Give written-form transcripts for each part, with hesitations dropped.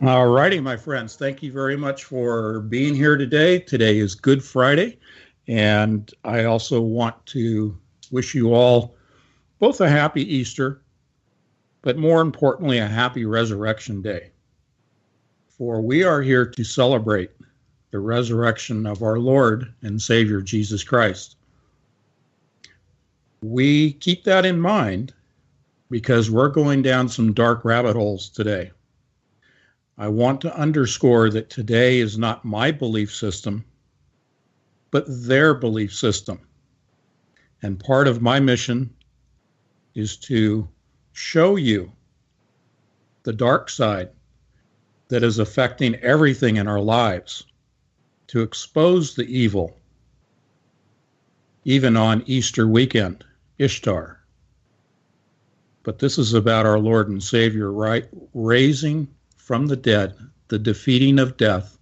All righty, my friends. Thank you very much for being here today. Today is Good Friday, and I also want to wish you all both a happy Easter, but more importantly, a happy Resurrection Day. For we are here to celebrate the resurrection of our Lord and Savior, Jesus Christ. We keep that in mind because we're going down some dark rabbit holes today. I want to underscore that today is not my belief system, but their belief system. And part of my mission is to show you the dark side that is affecting everything in our lives, to expose the evil, even on Easter weekend, Ishtar. But this is about our Lord and Savior, right? Raising from the dead, the defeating of death,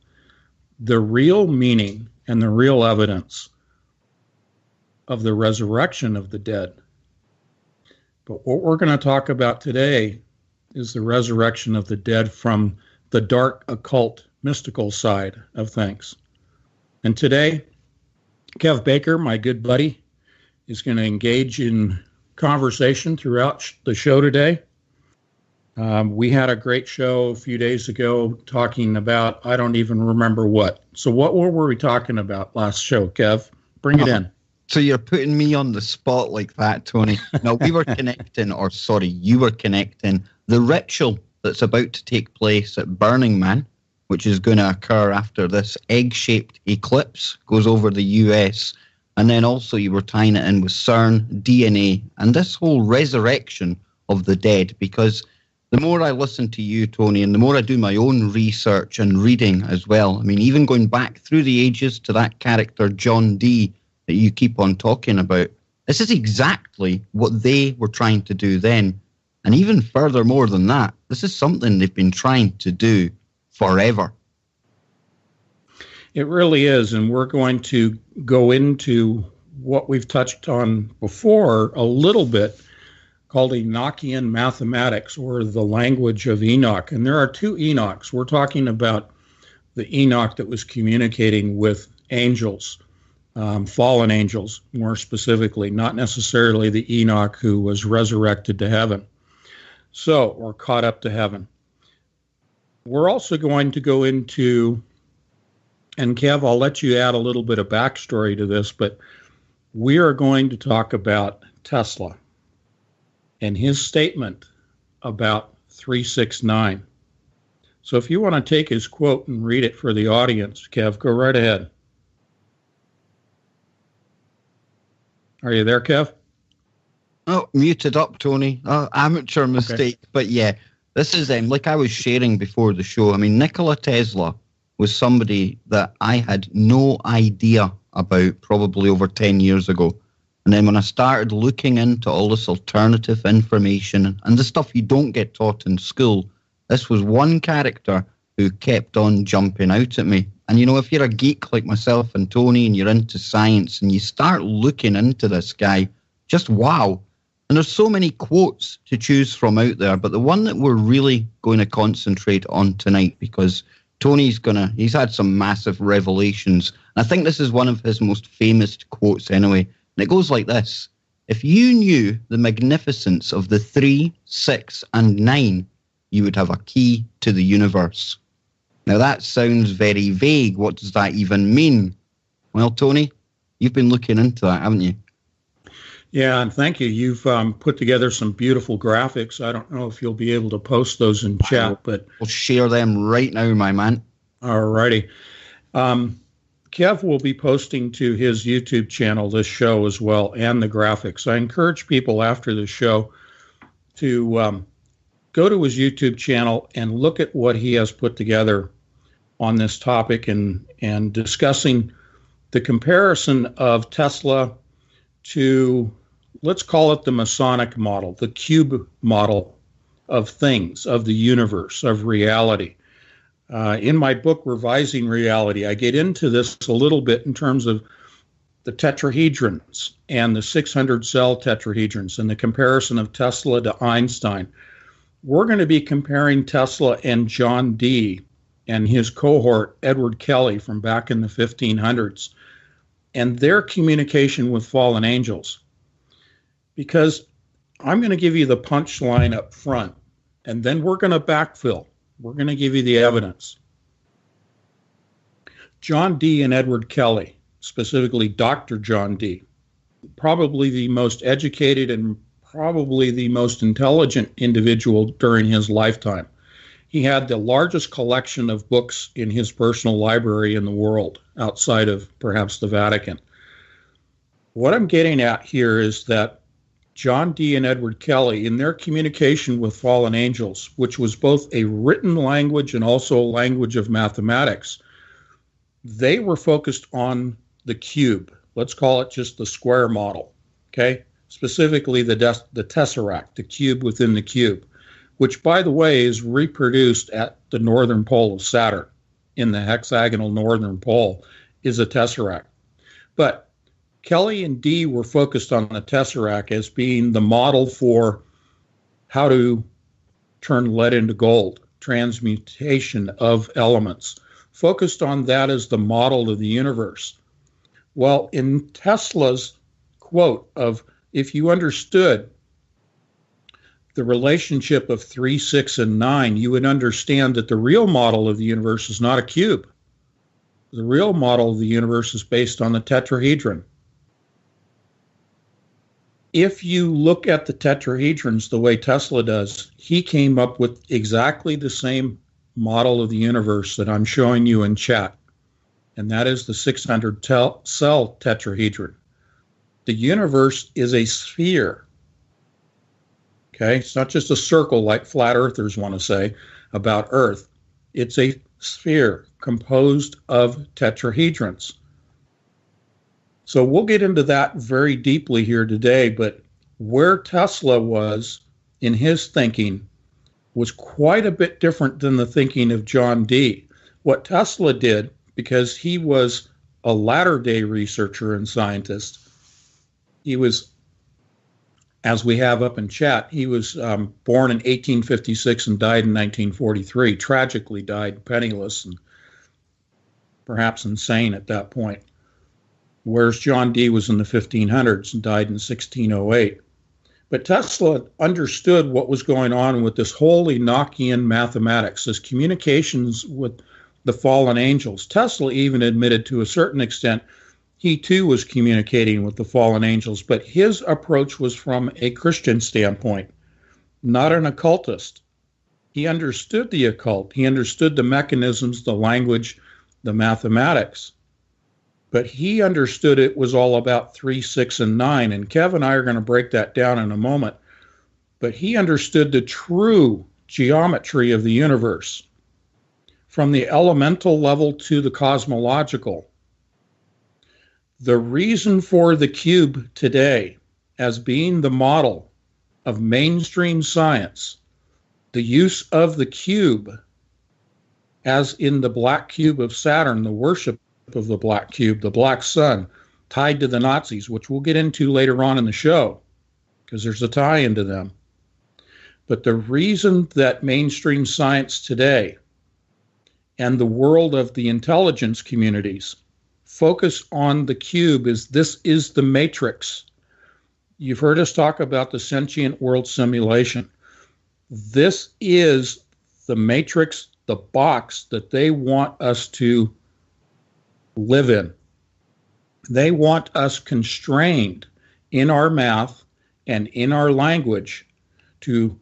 the real meaning and the real evidence of the resurrection of the dead. But what we're going to talk about today is the resurrection of the dead from the dark, occult, mystical side of things. And today, Kev Baker, my good buddy, is going to engage in conversation throughout the show today. We had a great show a few days ago talking about, I don't even remember what. So what were we talking about last show, Kev? Bring it in. So you're putting me on the spot like that, Tony. No, we were you were connecting the ritual that's about to take place at Burning Man, which is going to occur after this egg-shaped eclipse goes over the US. And then also you were tying it in with CERN, DNA, and this whole resurrection of the dead, because the more I listen to you, Tony, and the more I do my own research and reading as well, I mean, even going back through the ages to that character, John Dee, that you keep on talking about, this is exactly what they were trying to do then. And even furthermore than that, this is something they've been trying to do forever. It really is, and we're going to go into what we've touched on before a little bit, called Enochian mathematics, or the language of Enoch. And there are two Enochs. We're talking about the Enoch that was communicating with angels, fallen angels, more specifically, not necessarily the Enoch who was resurrected to heaven, or caught up to heaven. We're also going to go into, and Kev, I'll let you add a little bit of backstory to this, but we are going to talk about Tesla and his statement about 369. So if you want to take his quote and read it for the audience, Kev, go right ahead. Are you there, Kev? Oh, muted up, Tony. Amateur mistake. Okay. But yeah, this is like I was sharing before the show. I mean, Nikola Tesla was somebody that I had no idea about probably over 10 years ago. And then when I started looking into all this alternative information and the stuff you don't get taught in school, this was one character who kept on jumping out at me. And, you know, if you're a geek like myself and Tony and you're into science and you start looking into this guy, just wow. And there's so many quotes to choose from out there, but the one that we're really going to concentrate on tonight, because Tony's he's had some massive revelations. And I think this is one of his most famous quotes anyway. And it goes like this: if you knew the magnificence of the 3, 6, and 9, you would have a key to the universe. Now that sounds very vague. What does that even mean? Well, Tony, you've been looking into that, haven't you? Yeah, and thank you. You've put together some beautiful graphics. I don't know if you'll be able to post those in chat, but we'll share them right now, my man. All righty. Kev will be posting to his YouTube channel this show as well, and the graphics. I encourage people after the show to go to his YouTube channel and look at what he has put together on this topic and discussing the comparison of Tesla to, let's call it the Masonic model, the cube model of things, of the universe, of reality. In my book, Revising Reality, I get into this a little bit in terms of the tetrahedrons and the 600 cell tetrahedrons and the comparison of Tesla to Einstein. we're going to be comparing Tesla and John Dee and his cohort, Edward Kelly, from back in the 1500s, and their communication with fallen angels. Because I'm going to give you the punchline up front, and then we're going to backfill. We're going to give you the evidence. John Dee and Edward Kelly, specifically Dr. John Dee, probably the most educated and probably the most intelligent individual during his lifetime. He had the largest collection of books in his personal library in the world, outside of perhaps the Vatican. What I'm getting at here is that John Dee and Edward Kelly, in their communication with fallen angels, which was both a written language and also a language of mathematics, they were focused on the cube. Let's call it just the square model, okay? Specifically the tesseract, the cube within the cube, which, by the way, is reproduced at the northern pole of Saturn. In the hexagonal northern pole is a tesseract. But Kelly and Dee were focused on the tesseract as being the model for how to turn lead into gold, transmutation of elements. Focused on that as the model of the universe. Well, in Tesla's quote of, if you understood the relationship of 3, 6, and 9, you would understand that the real model of the universe is not a cube. The real model of the universe is based on the tetrahedron. If you look at the tetrahedrons the way Tesla does, he came up with exactly the same model of the universe that I'm showing you in chat, and that is the 600 cell tetrahedron. The universe is a sphere. Okay, it's not just a circle like flat earthers want to say about Earth. It's a sphere composed of tetrahedrons. So we'll get into that very deeply here today, but where Tesla was in his thinking was quite a bit different than the thinking of John Dee. What Tesla did, because he was a latter-day researcher and scientist, he was, as we have up in chat, he was born in 1856 and died in 1943, tragically died penniless and perhaps insane at that point. Whereas John Dee was in the 1500s and died in 1608. But Tesla understood what was going on with this whole Enochian mathematics, this communications with the fallen angels. Tesla even admitted to a certain extent he too was communicating with the fallen angels, but his approach was from a Christian standpoint, not an occultist. He understood the occult. He understood the mechanisms, the language, the mathematics. But he understood it was all about 3, 6, and 9. And Kev and I are going to break that down in a moment. But he understood the true geometry of the universe, from the elemental level to the cosmological. The reason for the cube today as being the model of mainstream science, the use of the cube, as in the black cube of Saturn, the worship of the black cube, the black sun, tied to the Nazis, which we'll get into later on in the show, because there's a tie into them. But the reason that mainstream science today and the world of the intelligence communities focus on the cube is this is the matrix. You've heard us talk about the sentient world simulation. This is the matrix, the box that they want us to live in. They want us constrained in our math and in our language to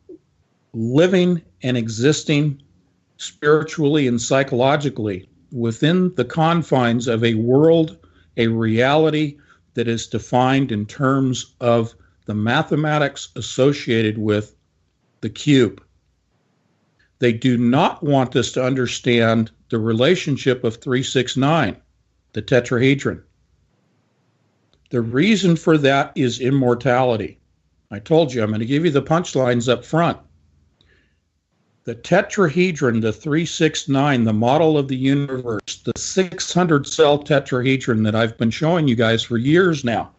living and existing spiritually and psychologically within the confines of a world, a reality that is defined in terms of the mathematics associated with the cube. They do not want us to understand the relationship of 3, 6, 9, the tetrahedron. The reason for that is immortality. I told you I'm going to give you the punchlines up front. The tetrahedron, the 3, 6, 9, the model of the universe, the 600 cell tetrahedron that I've been showing you guys for years now.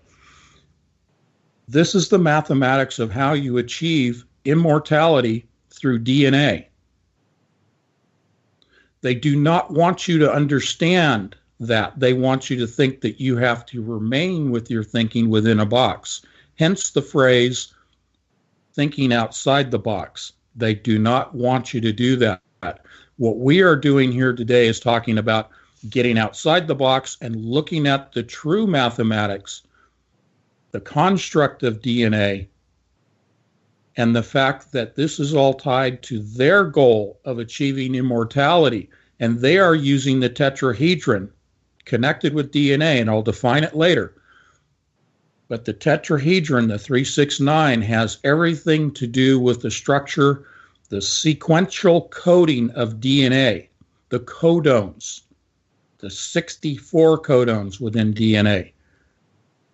This is the mathematics of how you achieve immortality through DNA. They do not want you to understand that. They want you to think that you have to remain with your thinking within a box. Hence the phrase, thinking outside the box. They do not want you to do that. What we are doing here today is talking about getting outside the box and looking at the true mathematics, the construct of DNA, and the fact that this is all tied to their goal of achieving immortality. And they are using the tetrahedron connected with DNA, and I'll define it later. But the tetrahedron, the 369, has everything to do with the structure, the sequential coding of DNA, the codons, the 64 codons within DNA.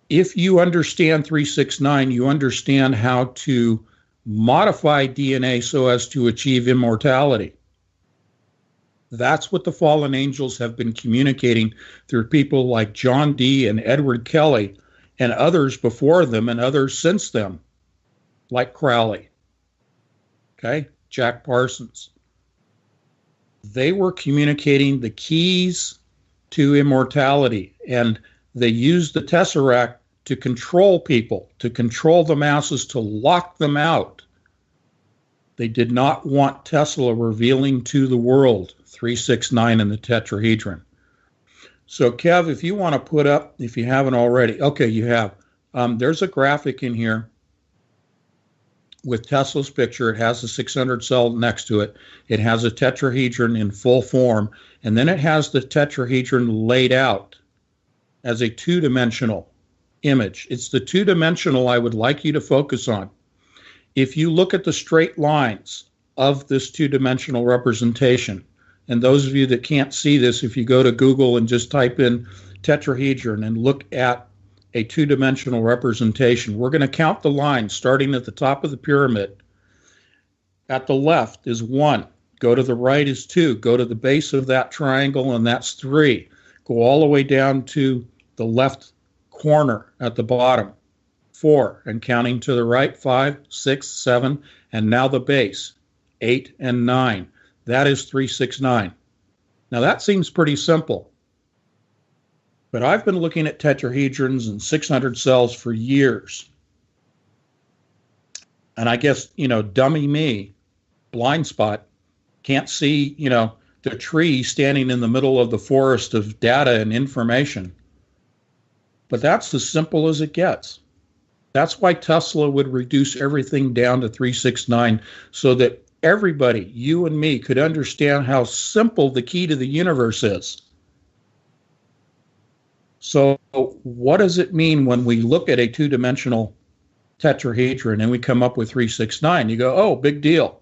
If you understand 369, you understand how to modify DNA so as to achieve immortality. That's what the fallen angels have been communicating through people like John Dee and Edward Kelly and others before them and others since them, like Crowley, okay, Jack Parsons. They were communicating the keys to immortality, and they used the Tesseract to control people, to control the masses, to lock them out. They did not want Tesla revealing to the world 369 in the tetrahedron. So, Kev, if you want to put up, if you haven't already, okay, you have. There's a graphic in here with Tesla's picture. It has a 600 cell next to it. It has a tetrahedron in full form, and then it has the tetrahedron laid out as a two-dimensional image. It's the two-dimensional I would like you to focus on. If you look at the straight lines of this two-dimensional representation, and those of you that can't see this, if you go to Google and just type in tetrahedron and look at a two-dimensional representation, we're going to count the lines starting at the top of the pyramid. At the left is 1. Go to the right is 2. Go to the base of that triangle, and that's 3. Go all the way down to the left corner at the bottom, 4. And counting to the right, 5, 6, 7, and now the base, 8 and 9. That is 369. Now that seems pretty simple. But I've been looking at tetrahedrons and 600 cells for years. And I guess, dummy me, blind spot, can't see, the tree standing in the middle of the forest of data and information. But that's as simple as it gets. That's why Tesla would reduce everything down to 369 so that everybody, you and me, could understand how simple the key to the universe is. So what does it mean when we look at a two-dimensional tetrahedron and we come up with 369? You go, oh, big deal.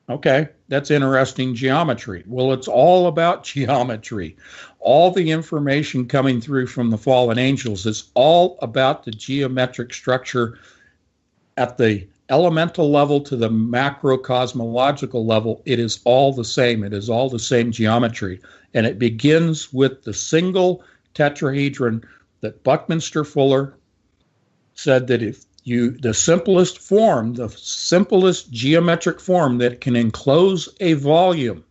Okay, that's interesting geometry. Well, it's all about geometry. All the information coming through from the fallen angels is all about the geometric structure at the elemental level to the macrocosmological level. It is all the same. It is all the same geometry. And it begins with the single tetrahedron that Buckminster Fuller said that if the simplest form, the simplest geometric form that can enclose a volume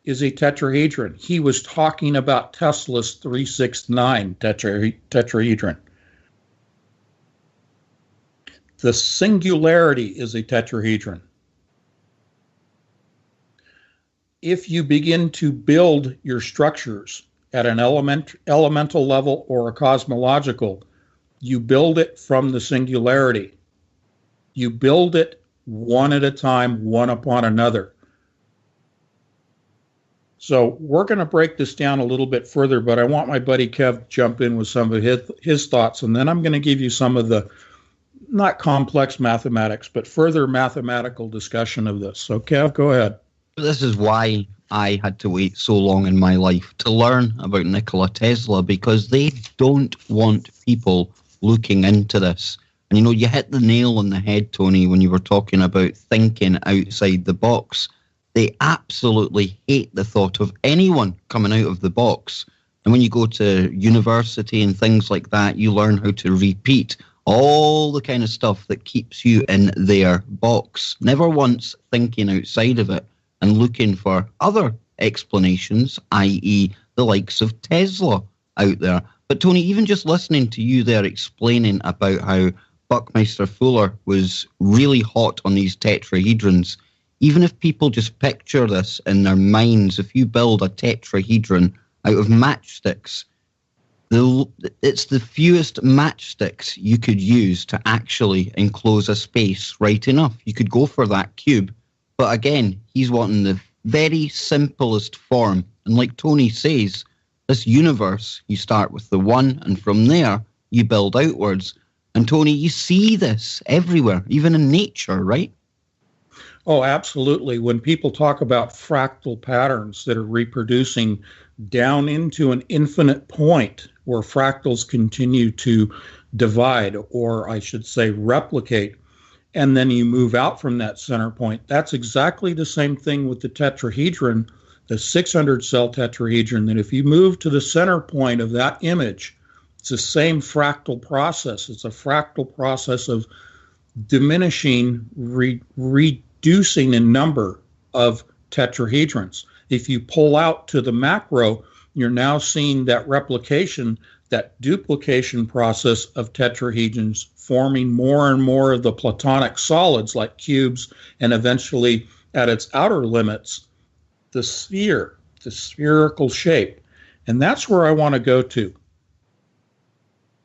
is a tetrahedron. He was talking about Tesla's 369 tetrahedron. The singularity is a tetrahedron. If you begin to build your structures at an elemental level or a cosmological, you build it from the singularity. You build it one at a time, one upon another. So we're going to break this down a little bit further, but I want my buddy Kev to jump in with some of his thoughts, and then I'm going to give you some of the not complex mathematics, but further mathematical discussion of this. So Kev, go ahead. This is why I had to wait so long in my life to learn about Nikola Tesla, because they don't want people looking into this. And you hit the nail on the head, Tony, when you were talking about thinking outside the box. They absolutely hate the thought of anyone coming out of the box. And when you go to university and things like that, you learn how to repeat all the kind of stuff that keeps you in their box, never once thinking outside of it and looking for other explanations, i.e. the likes of Tesla out there. But Tony, even just listening to you there explaining about how Buckminster Fuller was really hot on these tetrahedrons, even if people just picture this in their minds, if you build a tetrahedron out of matchsticks, it's the fewest matchsticks you could use to actually enclose a space right enough. You could go for that cube, but again, he's wanting the very simplest form. And like Tony says, this universe, you start with the one, and from there, you build outwards. And Tony, you see this everywhere, even in nature, right? Oh, absolutely. When people talk about fractal patterns that are reproducing down into an infinite point where fractals continue to divide, or I should say replicate, and then you move out from that center point, that's exactly the same thing with the tetrahedron, the 600 cell tetrahedron, that if you move to the center point of that image, it's the same fractal process. It's a fractal process of diminishing, reducing in number of tetrahedrons. If you pull out to the macro, you're now seeing that replication, that duplication process of tetrahedrons forming more and more of the platonic solids like cubes, and eventually at its outer limits, the sphere, the spherical shape. And that's where I want to go to.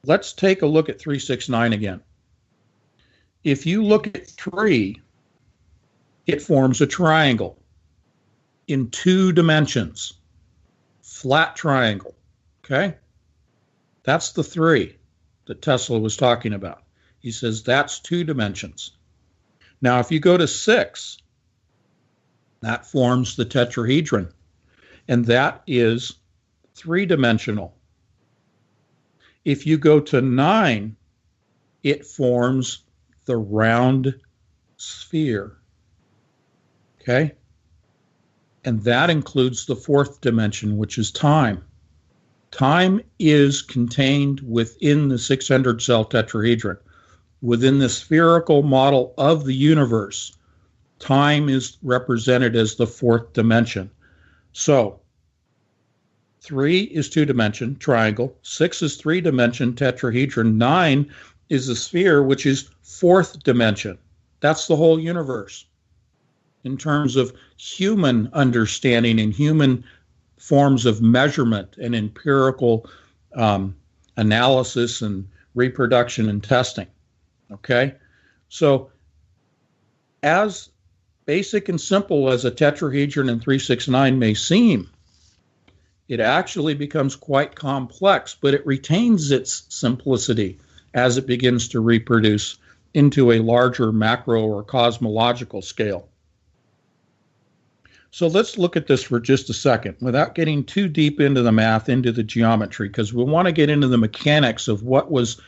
Let's take a look at 369 again. If you look at 3, it forms a triangle in 2 dimensions. Flat triangle, okay? That's the 3 that Tesla was talking about. He says that's 2 dimensions. Now, if you go to 6, that forms the tetrahedron, and that is 3-dimensional. If you go to 9, it forms the round sphere, okay? And that includes the 4th dimension, which is time. Time is contained within the 600 cell tetrahedron. Within the spherical model of the universe, time is represented as the 4th dimension. So 3 is 2-dimension, triangle. 6 is 3-dimension, tetrahedron. 9 is a sphere, which is 4th dimension. That's the whole universe. In terms of human understanding and human forms of measurement and empirical analysis and reproduction and testing. Okay? So as basic and simple as a tetrahedron in 369 may seem, it actually becomes quite complex, but it retains its simplicity as it begins to reproduce into a larger macro or cosmological scale. So let's look at this for just a second without getting too deep into the math, into the geometry, because we want to get into the mechanics of what was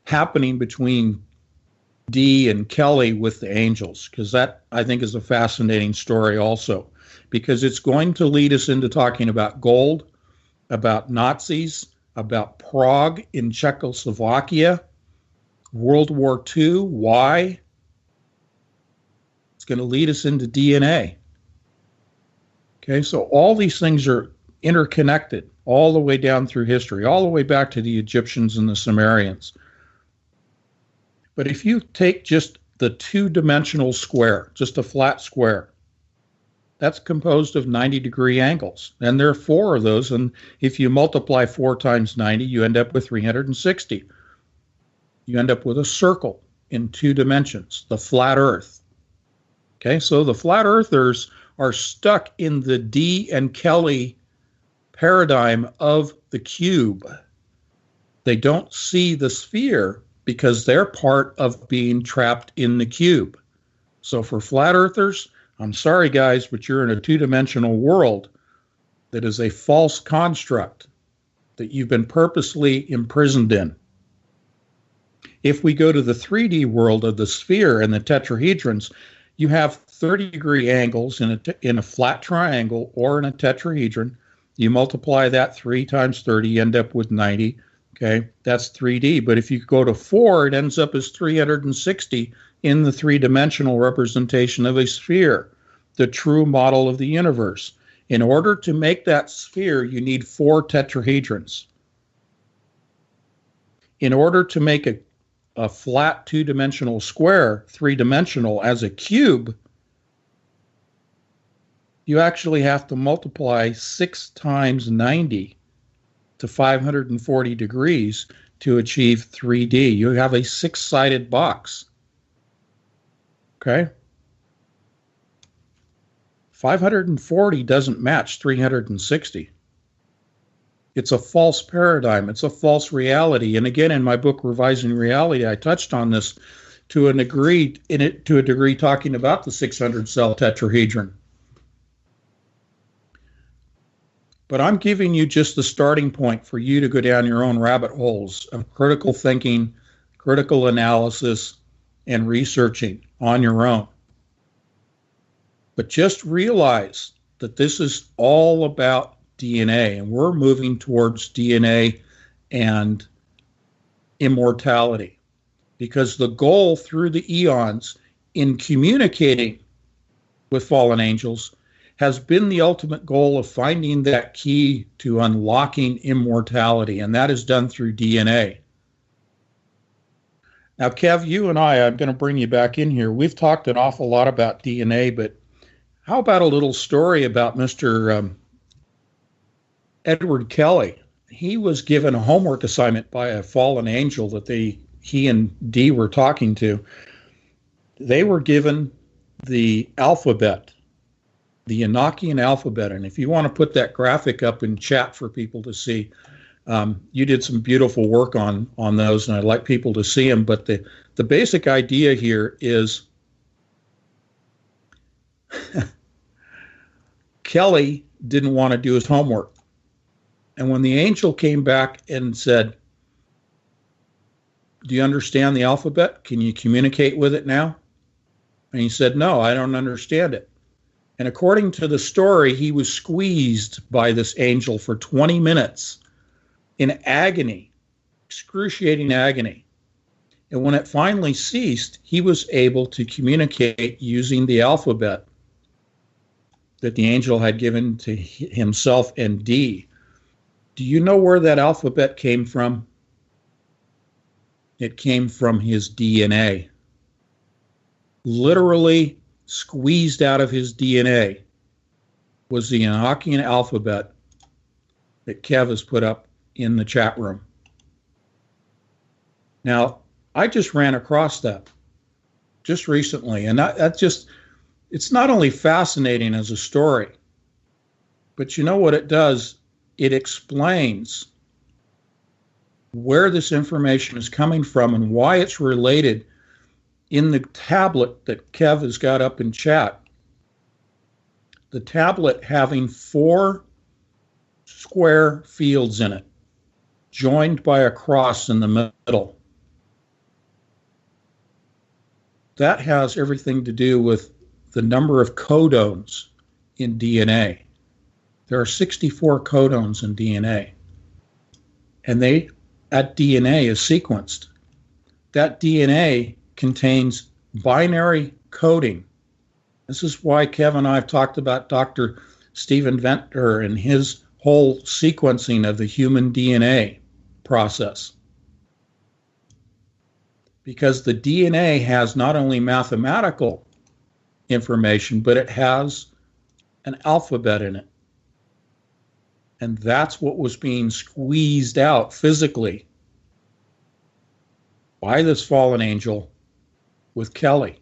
happening between Dee and Kelly with the angels, because that, I think, is a fascinating story also, because it's going to lead us into talking about gold, about Nazis, about Prague in Czechoslovakia, World War II, why? It's going to lead us into DNA. Okay, so all these things are interconnected all the way down through history, all the way back to the Egyptians and the Sumerians. But if you take just the 2-dimensional square, just a flat square, that's composed of 90-degree angles. And there are 4 of those. And if you multiply 4 times 90, you end up with 360. You end up with a circle in 2 dimensions, the flat Earth. Okay, so the flat earthers are stuck in the Dee and Kelly paradigm of the cube. They don't see the sphere because they're part of being trapped in the cube. So for flat earthers, I'm sorry guys, but you're in a 2-dimensional world that is a false construct that you've been purposely imprisoned in. If we go to the 3D world of the sphere and the tetrahedrons, you have 30-degree angles in a flat triangle or in a tetrahedron. You multiply that 3 times 30, you end up with 90. Okay, that's 3D. But if you go to 4, it ends up as 360 in the three-dimensional representation of a sphere, the true model of the universe. In order to make that sphere, you need 4 tetrahedrons. In order to make a flat two-dimensional square, three-dimensional as a cube, you actually have to multiply 6 times 90 to 540 degrees to achieve 3D. You have a 6-sided box. Okay? 540 doesn't match 360. It's a false paradigm. It's a false reality. And again, in my book, Revising Reality, I touched on this to a degree, talking about the 600-cell tetrahedron. But I'm giving you just the starting point for you to go down your own rabbit holes of critical thinking, critical analysis, and researching on your own. But just realize that this is all about DNA, and we're moving towards DNA and immortality, because the goal through the eons in communicating with fallen angels has been the ultimate goal of finding that key to unlocking immortality, and that is done through DNA. Now, Kev, you and I'm going to bring you back in here. We've talked an awful lot about DNA, but how about a little story about Mr. Edward Kelly? He was given a homework assignment by a fallen angel that he and Dee were talking to. They were given the alphabet, the Enochian alphabet. And if you want to put that graphic up in chat for people to see, you did some beautiful work on those, and I'd like people to see them. But the basic idea here is Kelly didn't want to do his homework. And when the angel came back and said, "Do you understand the alphabet? Can you communicate with it now?" And he said, "No, I don't understand it." And according to the story, he was squeezed by this angel for 20 minutes in agony, excruciating agony. And when it finally ceased, he was able to communicate using the alphabet that the angel had given to himself and Dee. Do you know where that alphabet came from? It came from his DNA. Literally squeezed out of his DNA was the Enochian alphabet that Kev has put up in the chat room. Now, I just ran across that just recently, and it's not only fascinating as a story, but you know what it does? It explains where this information is coming from and why it's related in the tablet that Kev has got up in chat. The tablet having 4 square fields in it, joined by a cross in the middle. That has everything to do with the number of codons in DNA. There are 64 codons in DNA, and that DNA is sequenced. That DNA contains binary coding. This is why Kevin and I have talked about Dr. Stephen Venter and his whole sequencing of the human DNA process. Because the DNA has not only mathematical information, but it has an alphabet in it. And that's what was being squeezed out physically by this fallen angel with Kelly.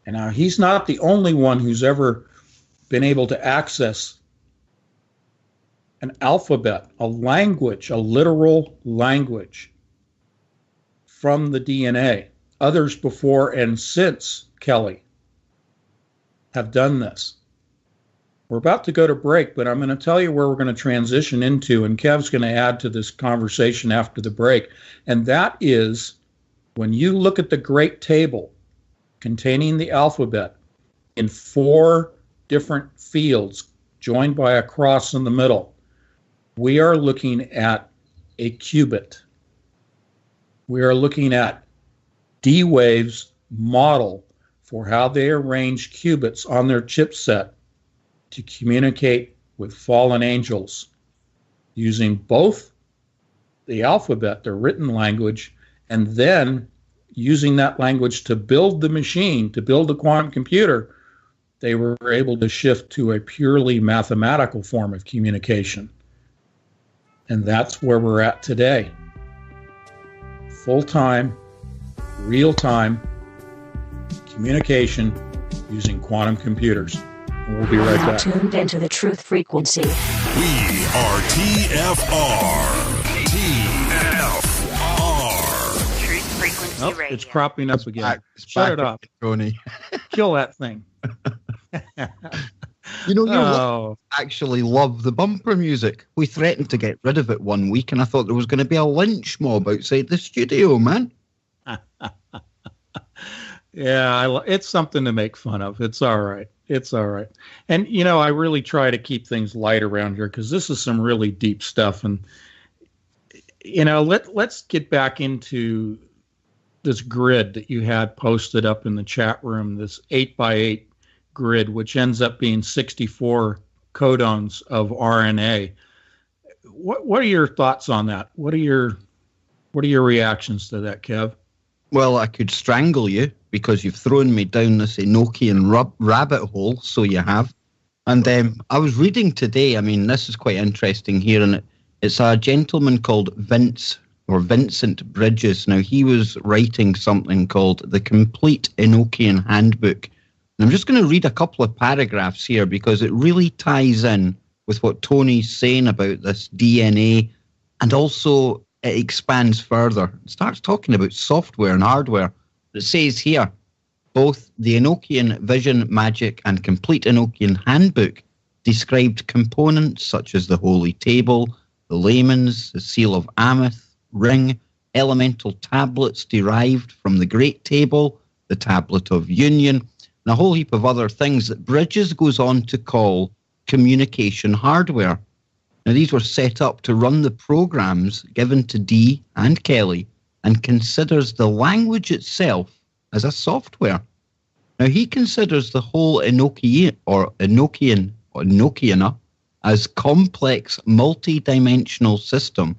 And now he's not the only one who's ever been able to access an alphabet, a language, a literal language from the DNA. Others before and since Kelly have done this. We're about to go to break, but I'm going to tell you where we're going to transition into, and Kev's going to add to this conversation after the break. And that is, when you look at the Great Table containing the alphabet in 4 different fields joined by a cross in the middle, we are looking at a qubit. We are looking at D-Wave's model for how they arrange qubits on their chipset to communicate with fallen angels using both the alphabet, the written language, and then using that language to build the machine, to build the quantum computer. They were able to shift to a purely mathematical form of communication. And that's where we're at today. Full-time, real-time communication using quantum computers. And we'll be right back. Tuned into the truth frequency. We are TFR. Truth frequency radio. It's cropping up again. Shut it off, Tony. Kill that thing. You know, you actually love the bumper music. We threatened to get rid of it one week, and I thought there was going to be a lynch mob outside the studio, man. Yeah, it's something to make fun of. It's all right. It's all right. And, you know, I really try to keep things light around here because this is some really deep stuff. And, you know, let's get back into this grid that you had posted up in the chat room, this 8x8 grid, which ends up being 64 codons of RNA. What are your thoughts on that? What are your reactions to that, Kev? Well, I could strangle you because you've thrown me down this Enochian rabbit hole, so you have. And I was reading today, I mean, this is quite interesting here, and it's a gentleman called Vincent Bridges. Now, he was writing something called The Complete Enochian Handbook. And I'm just going to read a couple of paragraphs here because it really ties in with what Tony's saying about this DNA, and also it expands further. It starts talking about software and hardware. It says here, both the Enochian Vision, Magic, and Complete Enochian Handbook described components such as the Holy Table, the Layman's, the Seal of Ameth, Ring, elemental tablets derived from the Great Table, the Tablet of Union, and a whole heap of other things that Bridges goes on to call communication hardware. Now, these were set up to run the programs given to Dee and Kelly, and considers the language itself as a software. Now, he considers the whole Enochiana as complex multi-dimensional system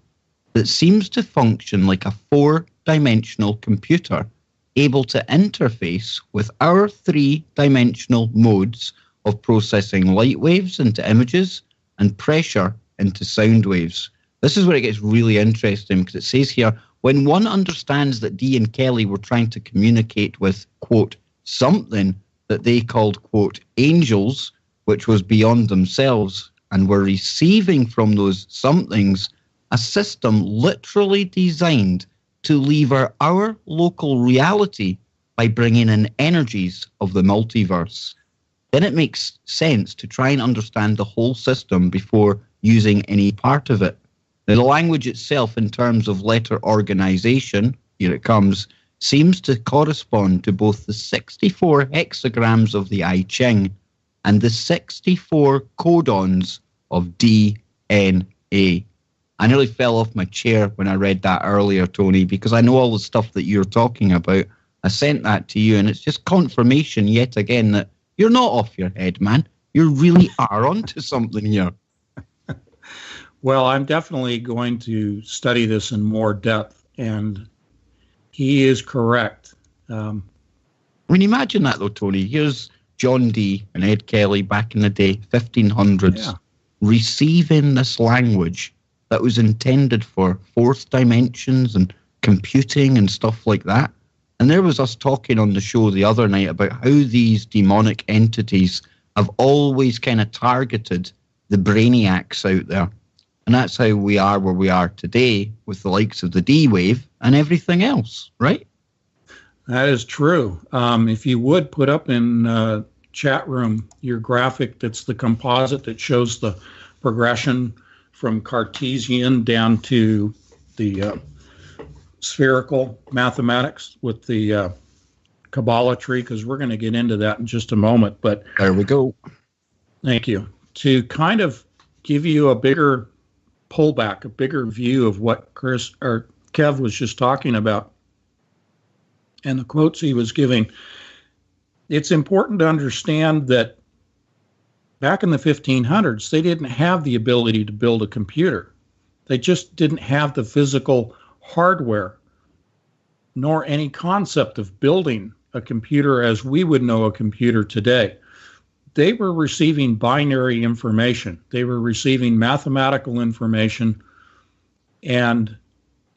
that seems to function like a four-dimensional computer, able to interface with our three-dimensional modes of processing light waves into images and pressure into sound waves. This is where it gets really interesting, because it says here, when one understands that Dee and Kelly were trying to communicate with, quote, something that they called, quote, angels, which was beyond themselves, and were receiving from those somethings a system literally designed to lever our local reality by bringing in energies of the multiverse, then it makes sense to try and understand the whole system before using any part of it. Now, the language itself, in terms of letter organization, here it comes, seems to correspond to both the 64 hexagrams of the I Ching and the 64 codons of DNA. I nearly fell off my chair when I read that earlier, Tony, because I know all the stuff that you're talking about. I sent that to you, and it's just confirmation yet again that you're not off your head, man. You really are onto something here. Well, I'm definitely going to study this in more depth, and he is correct. I mean, imagine that, though, Tony. Here's John Dee and Ed Kelly back in the day, 1500s, receiving this language that was intended for fourth dimensions and computing and stuff like that. And there was us talking on the show the other night about how these demonic entities have always kind of targeted the brainiacs out there. And that's how we are where we are today with the likes of the D-Wave and everything else, right? That is true. If you would put up in chat room your graphic that's the composite that shows the progression from Cartesian down to the spherical mathematics with the Kabbalah tree, because we're going to get into that in just a moment. But there we go. Thank you. To kind of give you a bigger pullback, a bigger view of what Chris or Kev was just talking about and the quotes he was giving. It's important to understand that back in the 1500s, they didn't have the ability to build a computer. They just didn't have the physical hardware, nor any concept of building a computer as we would know a computer today. They were receiving binary information. They were receiving mathematical information and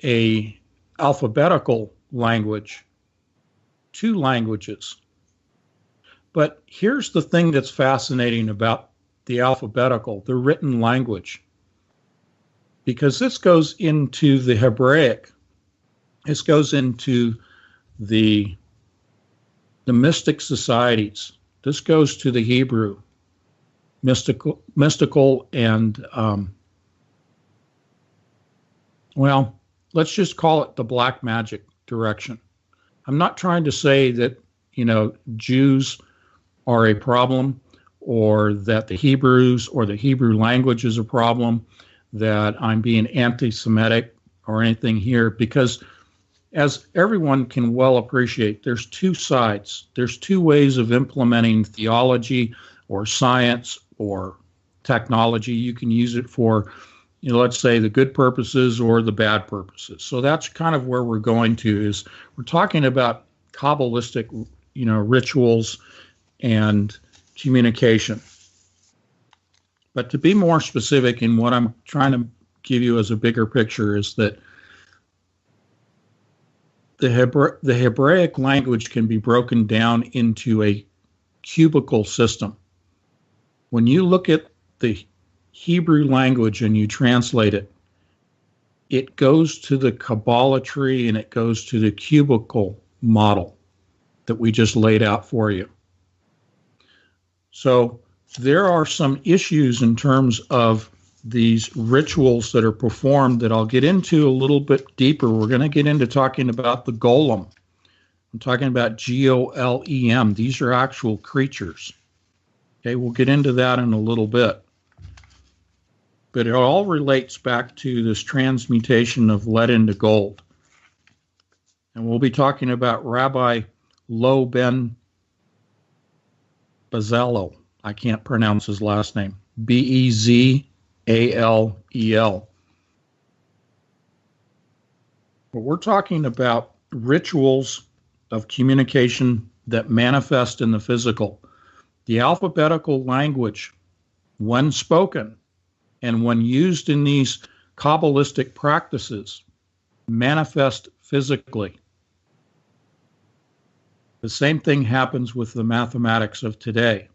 a alphabetical language, two languages. But here's the thing that's fascinating about the alphabetical, the written language, because this goes into the Hebraic. This goes into the mystic societies. This goes to the Hebrew, mystical and, well, let's just call it the black magic direction. I'm not trying to say that, Jews are a problem, or that the Hebrews or the Hebrew language is a problem, that I'm being anti-Semitic or anything here, because as everyone can well appreciate, there's two sides. There's two ways of implementing theology or science or technology. You can use it for, let's say the good purposes or the bad purposes. So that's kind of where we're going to, is we're talking about Kabbalistic, rituals and communication. But to be more specific in what I'm trying to give you as a bigger picture is that the Hebraic language can be broken down into a cubical system. When you look at the Hebrew language and you translate it, it goes to the Kabbalah tree and it goes to the cubical model that we just laid out for you. So there are some issues in terms of these rituals that are performed that I'll get into a little bit deeper. We're going to get into talking about the golem. I'm talking about Golem. These are actual creatures. Okay, we'll get into that in a little bit. But it all relates back to this transmutation of lead into gold. And we'll be talking about Rabbi Lo Ben Bezalel. I can't pronounce his last name. Bezalel. But we're talking about rituals of communication that manifest in the physical. The alphabetical language, when spoken and when used in these Kabbalistic practices, manifest physically. The same thing happens with the mathematics of today.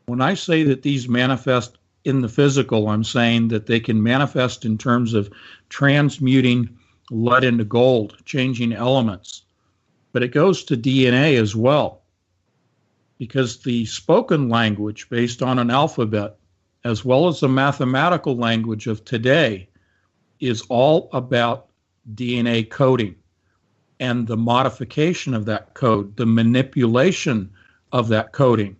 When I say that these manifest in the physical, I'm saying that they can manifest in terms of transmuting lead into gold, changing elements. But it goes to DNA as well, because the spoken language based on an alphabet, as well as the mathematical language of today, is all about DNA coding and the modification of that code, the manipulation of that coding.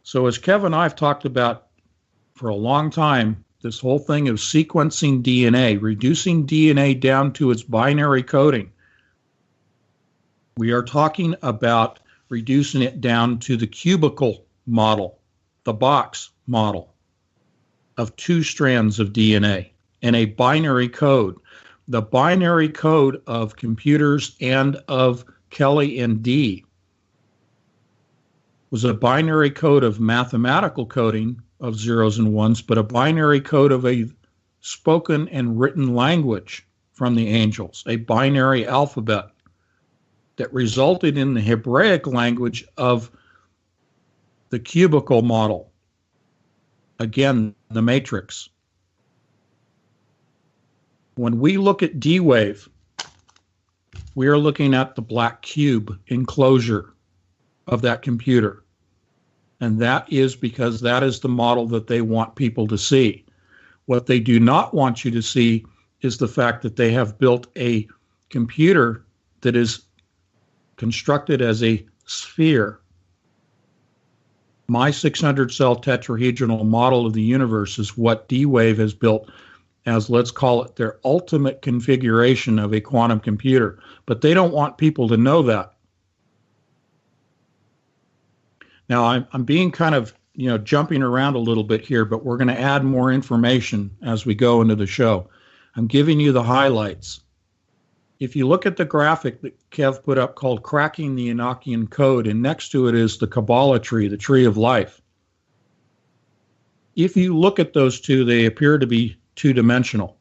So as Kevin and I have talked about for a long time, this whole thing of sequencing DNA, reducing DNA down to its binary coding, we are talking about reducing it down to the cubical model, the box model of two strands of DNA and a binary code. The binary code of computers and of Kelly and Dee was a binary code of mathematical coding of zeros and ones, but a binary code of a spoken and written language from the angels, a binary alphabet that resulted in the Hebraic language of the cubical model. Again, the matrix. When we look at D-Wave, we are looking at the black cube enclosure of that computer. And that is because that is the model that they want people to see. What they do not want you to see is the fact that they have built a computer that is constructed as a sphere. My 600 cell tetrahedral model of the universe is what D-Wave has built as, let's call it, their ultimate configuration of a quantum computer. But they don't want people to know that. Now, I'm being kind of, jumping around a little bit here, but we're going to add more information as we go into the show. I'm giving you the highlights. If you look at the graphic that Kev put up called Cracking the Enochian Code, and next to it is the Kabbalah tree, the tree of life. If you look at those two, they appear to be two-dimensional.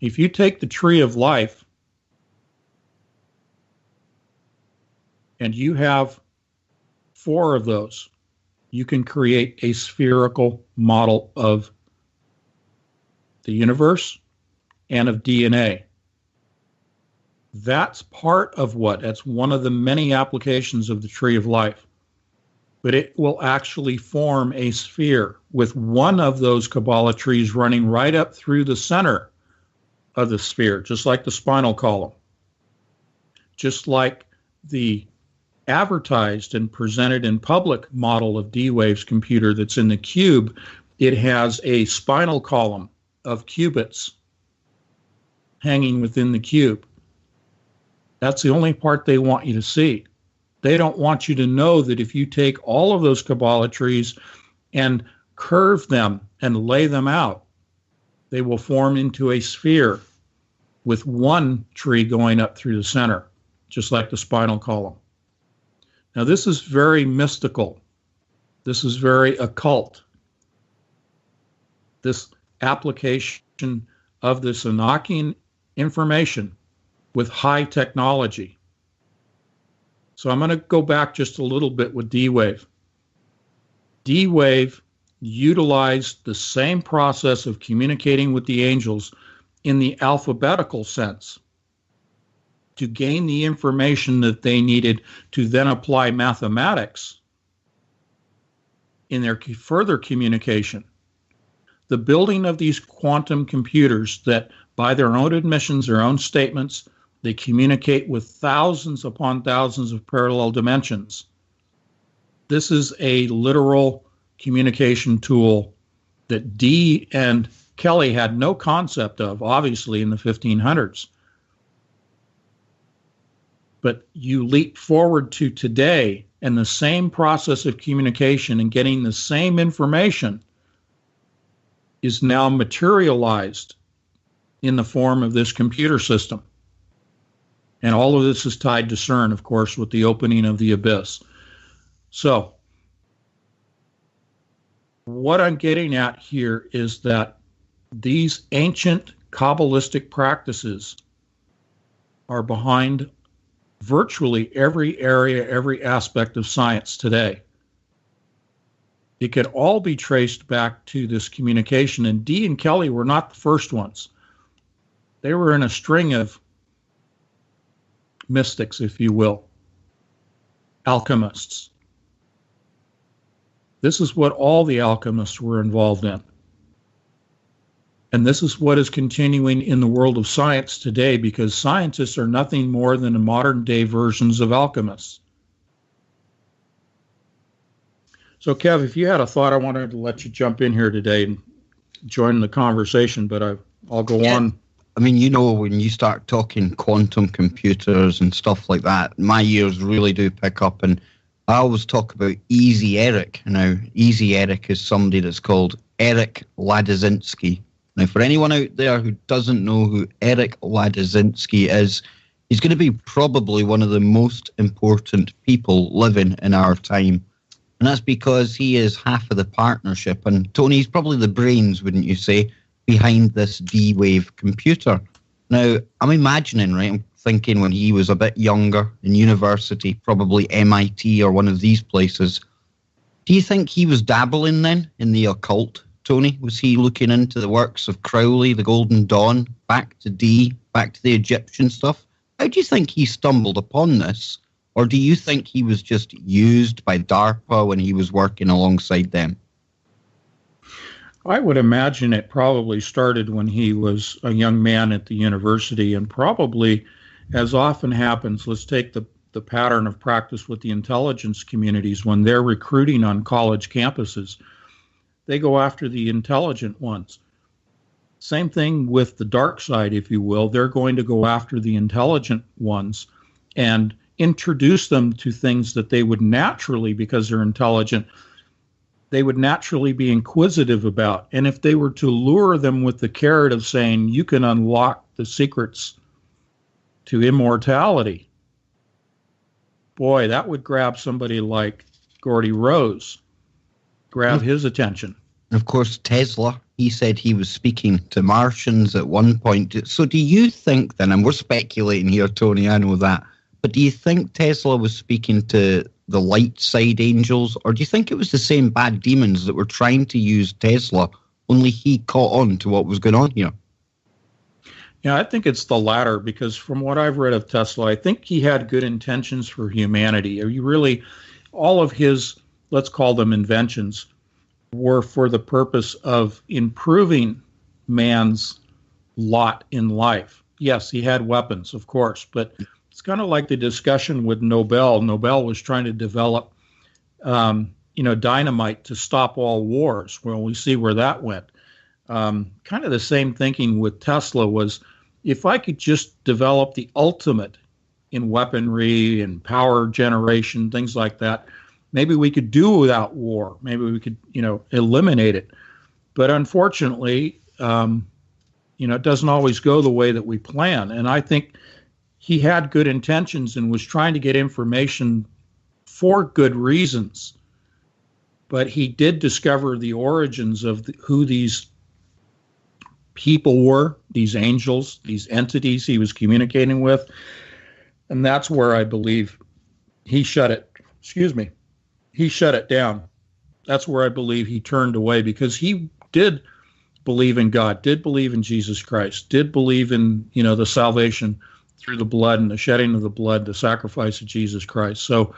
If you take the tree of life and you have 4 of those, you can create a spherical model of the universe and of DNA. That's that's one of the many applications of the tree of life. But it will actually form a sphere with one of those Kabbalah trees running right up through the center of the sphere, just like the spinal column. Just like the advertised and presented in public model of D-Wave's computer that's in the cube, it has a spinal column of qubits hanging within the cube. That's the only part they want you to see. They don't want you to know that if you take all of those Kabbalah trees and curve them and lay them out, they will form into a sphere with one tree going up through the center, just like the spinal column. Now, this is very mystical. This is very occult. This application of this Enochian information with high technology. So I'm going to go back just a little bit with D-Wave. D-Wave utilized the same process of communicating with the angels in the alphabetical sense to gain the information that they needed to then apply mathematics in their further communication. The building of these quantum computers that, by their own admissions, their own statements, they communicate with thousands upon thousands of parallel dimensions. This is a literal communication tool that Dee and Kelly had no concept of, obviously, in the 1500s. But you leap forward to today, and the same process of communication and getting the same information is now materialized in the form of this computer system. And all of this is tied to CERN, of course, with the opening of the abyss. So what I'm getting at here is that these ancient Kabbalistic practices are behind virtually every area, every aspect of science today. It can all be traced back to this communication. And Dee and Kelly were not the first ones. They were in a string of mystics, if you will, alchemists. This is what all the alchemists were involved in. And this is what is continuing in the world of science today, because scientists are nothing more than modern day versions of alchemists. So, Kev, if you had a thought, I wanted to let you jump in here today and join the conversation, but I'll go on. I mean, when you start talking quantum computers and stuff like that, my ears really do pick up. And I always talk about Easy Eric. Now, Easy Eric is somebody that's called Eric Ladzinski. Now, for anyone out there who doesn't know who Eric Ladzinski is, he's going to be probably one of the most important people living in our time. And that's because he is half of the partnership. And Tony, he's probably the brains, wouldn't you say, behind this D-Wave computer. Now, I'm imagining, right, I'm thinking when he was a bit younger in university, probably MIT or one of these places, do you think he was dabbling then in the occult, Tony? Was he looking into the works of Crowley, the Golden Dawn, back to D, back to the Egyptian stuff? How do you think he stumbled upon this? Or do you think he was just used by DARPA when he was working alongside them? I would imagine it probably started when he was a young man at the university, and probably, as often happens, let's take the the pattern of practice with the intelligence communities when they're recruiting on college campuses. They go after the intelligent ones. Same thing with the dark side, if you will. They're going to go after the intelligent ones and introduce them to things that they would naturally, because they're intelligent, they would naturally be inquisitive about. And if they were to lure them with the carrot of saying, you can unlock the secrets to immortality, boy, that would grab somebody like Gordy Rose, grab his attention. Of course, Tesla, he said he was speaking to Martians at one point. So do you think then, and we're speculating here, Tony, I know that, but do you think Tesla was speaking to the light side angels, or do you think it was the same bad demons that were trying to use Tesla, only he caught on to what was going on here? Yeah, I think it's the latter, because from what I've read of Tesla, I think he had good intentions for humanity. All of his, let's call them inventions, were for the purpose of improving man's lot in life. Yes, he had weapons, of course, but it's kind of like the discussion with Nobel. Nobel was trying to develop, dynamite to stop all wars. Well, we see where that went. Kind of the same thinking with Tesla was, if I could just develop the ultimate in weaponry and power generation, things like that, maybe we could do without war. Maybe we could, eliminate it. But unfortunately, it doesn't always go the way that we plan. And I think he had good intentions and was trying to get information for good reasons. But he did discover the origins of who these people were, these angels, these entities he was communicating with. And that's where I believe he shut it down. That's where I believe he turned away, because he did believe in God, did believe in Jesus Christ, did believe in, the salvation through the blood and the shedding of the blood, the sacrifice of Jesus Christ. So,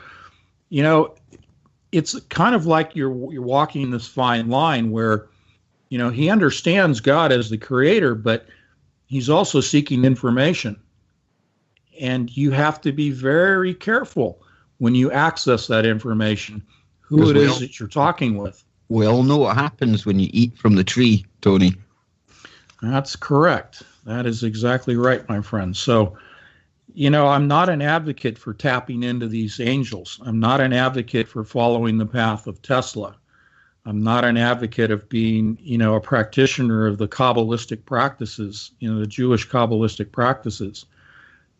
it's kind of like you're walking this fine line where, he understands God as the creator, but he's also seeking information. And you have to be very careful when you access that information, who it is that you're talking with. We all know what happens when you eat from the tree, Tony. That's correct. That is exactly right, my friend. So, I'm not an advocate for tapping into these angels. I'm not an advocate for following the path of Tesla. I'm not an advocate of being, a practitioner of the Kabbalistic practices, the Jewish Kabbalistic practices.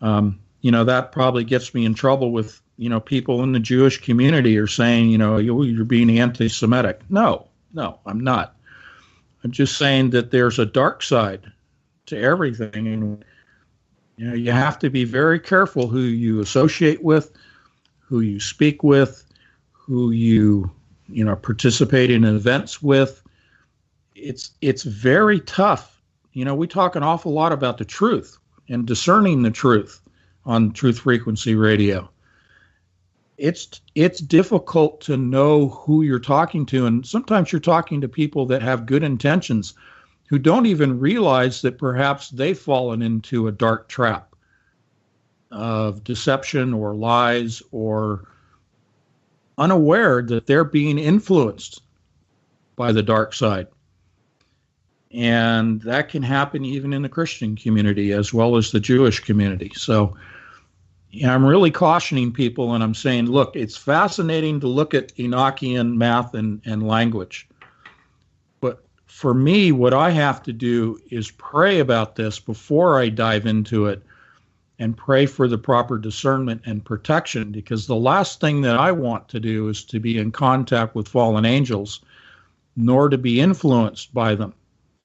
That probably gets me in trouble with, people in the Jewish community are saying, you're being anti-Semitic. No, I'm not. I'm just saying that there's a dark side to everything. And, you have to be very careful who you associate with, who you speak with, who you participate in events with. It's very tough. We talk an awful lot about the truth and discerning the truth on Truth Frequency Radio. It's difficult to know who you're talking to, and sometimes you're talking to people that have good intentions who don't even realize that perhaps they've fallen into a dark trap of deception or lies, or unaware that they're being influenced by the dark side. And that can happen even in the Christian community as well as the Jewish community. So I'm really cautioning people, and I'm saying, look, it's fascinating to look at Enochian math and language. But for me, what I have to do is pray about this before I dive into it, and pray for the proper discernment and protection, because the last thing that I want to do is to be in contact with fallen angels, nor to be influenced by them.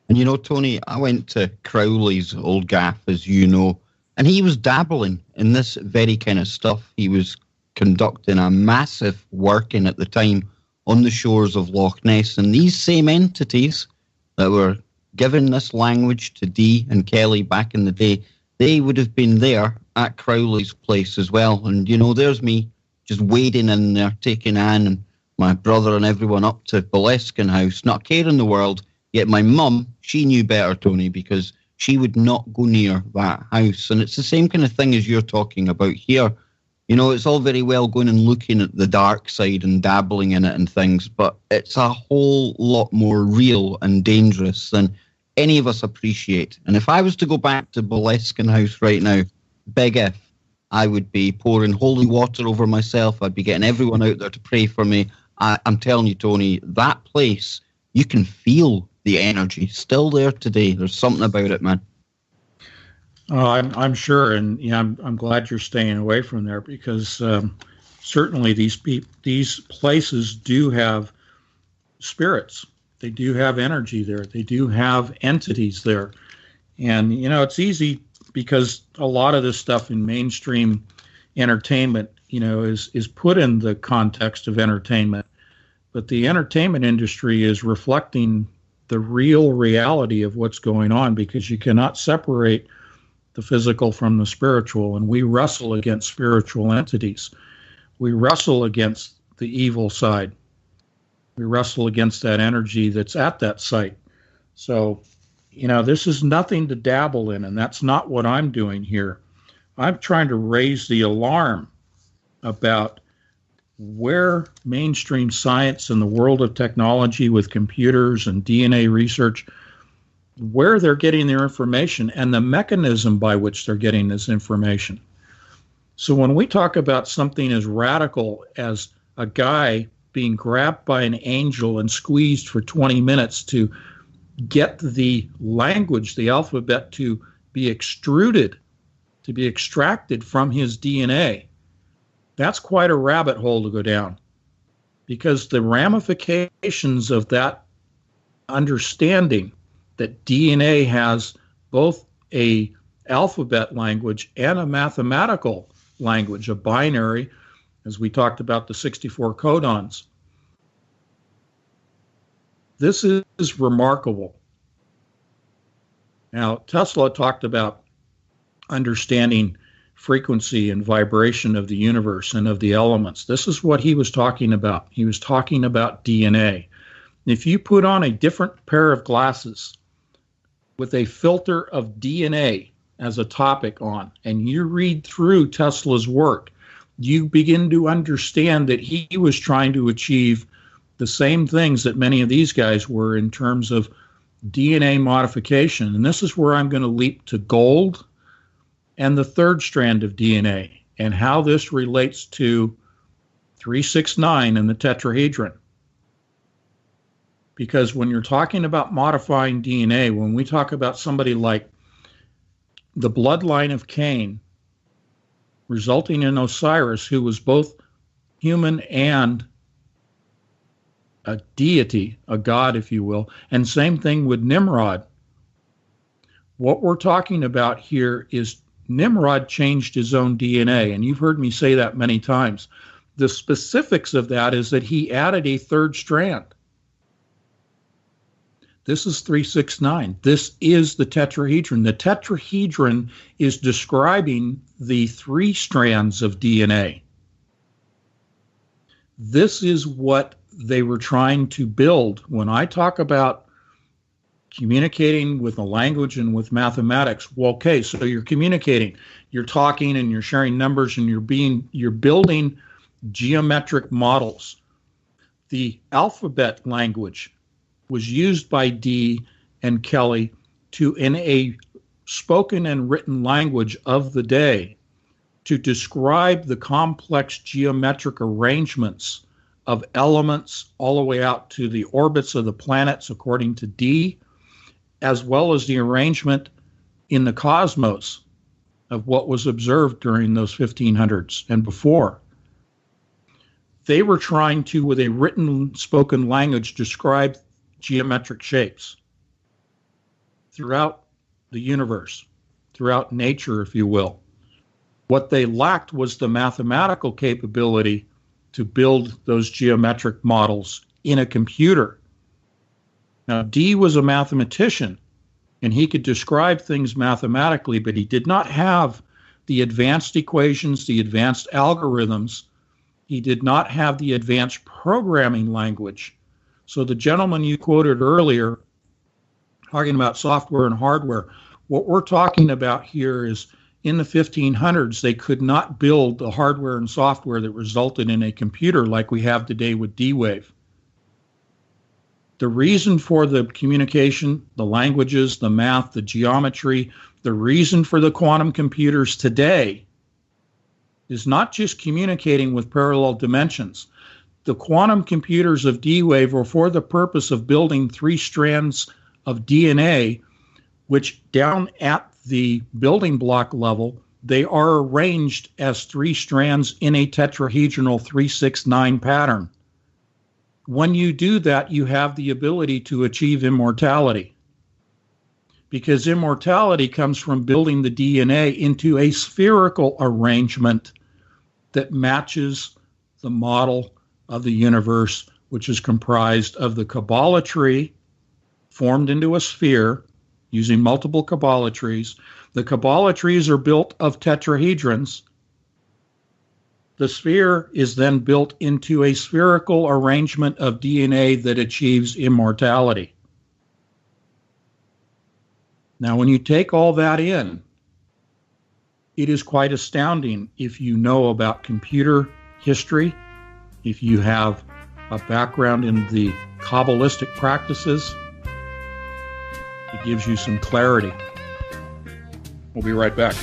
And Tony, I went to Crowley's old gaff, as you know, and he was dabbling in this very kind of stuff. He was conducting a massive working at the time on the shores of Loch Ness, and these same entities that were giving this language to Dee and Kelly back in the day, they would have been there at Crowley's place as well. And, there's me just wading in there, taking Anne and my brother and everyone up to Boleskine House, not caring the world. Yet my mum, she knew better, Tony, because she would not go near that house. And it's the same kind of thing as you're talking about here. You know, it's all very well going and looking at the dark side and dabbling in it and things, but it's a whole lot more real and dangerous than any of us appreciate. And if I was to go back to Boleskine House right now, big if, I would be pouring holy water over myself. I'd be getting everyone out there to pray for me. I'm telling you, Tony, that place, you can feel the energy still there today. There's something about it, man. I'm sure, and I'm glad you're staying away from there, because certainly these places do have spirits. They do have energy there. They do have entities there, and it's easy because a lot of this stuff in mainstream entertainment, is put in the context of entertainment, but the entertainment industry is reflecting the real reality of what's going on, because you cannot separate the physical from the spiritual, and we wrestle against spiritual entities. We wrestle against the evil side. We wrestle against that energy that's at that site. So, this is nothing to dabble in, and that's not what I'm doing here. I'm trying to raise the alarm about where mainstream science and the world of technology with computers and DNA research, where they're getting their information and the mechanism by which they're getting this information. So when we talk about something as radical as a guy being grabbed by an angel and squeezed for 20 minutes to get the language, the alphabet, to be extruded, to be extracted from his DNA, that's quite a rabbit hole to go down, because the ramifications of that understanding that DNA has both a alphabet language and a mathematical language, a binary, as we talked about the 64 codons. This is remarkable. Now, Tesla talked about understanding frequency and vibration of the universe and of the elements. This is what he was talking about. He was talking about DNA. If you put on a different pair of glasses with a filter of DNA as a topic on, and you read through Tesla's work, you begin to understand that he was trying to achieve the same things that many of these guys were in terms of DNA modification. And this is where I'm going to leap to gold and the third strand of DNA and how this relates to 369 and the tetrahedron. Because when you're talking about modifying DNA, when we talk about somebody like the bloodline of Cain resulting in Osiris, who was both human and a deity, a god, if you will, and same thing with Nimrod. What we're talking about here is Nimrod changed his own DNA, and you've heard me say that many times. The specifics of that is that he added a third strand. This is 369. This is the tetrahedron. The tetrahedron is describing the three strands of DNA. This is what they were trying to build. When I talk about communicating with a language and with mathematics, well, okay, so you're communicating, you're talking, and you're sharing numbers, and you're building geometric models. The alphabet language was used by Dee and Kelly in a spoken and written language of the day to describe the complex geometric arrangements of elements all the way out to the orbits of the planets, according to Dee, as well as the arrangement in the cosmos of what was observed during those 1500s and before. They were trying to, with a written spoken language, describe geometric shapes throughout the universe, throughout nature, if you will. What they lacked was the mathematical capability to build those geometric models in a computer. Now, Dee was a mathematician, and he could describe things mathematically, but he did not have the advanced equations, the advanced algorithms. He did not have the advanced programming language. So the gentleman you quoted earlier, talking about software and hardware, what we're talking about here is in the 1500s, they could not build the hardware and software that resulted in a computer like we have today with D-Wave. The reason for the communication, the languages, the math, the geometry, the reason for the quantum computers today is not just communicating with parallel dimensions. The quantum computers of D-Wave are for the purpose of building 3 strands of DNA, which down at the building block level, they are arranged as 3 strands in a tetrahedral 3-6-9 pattern. When you do that, you have the ability to achieve immortality, because immortality comes from building the DNA into a spherical arrangement that matches the model of the universe, which is comprised of the Kabbalah tree formed into a sphere using multiple Kabbalah trees. The Kabbalah trees are built of tetrahedrons. The sphere is then built into a spherical arrangement of DNA that achieves immortality. Now, when you take all that in, it is quite astounding if you know about computer history, if you have a background in the Kabbalistic practices. It gives you some clarity. We'll be right back.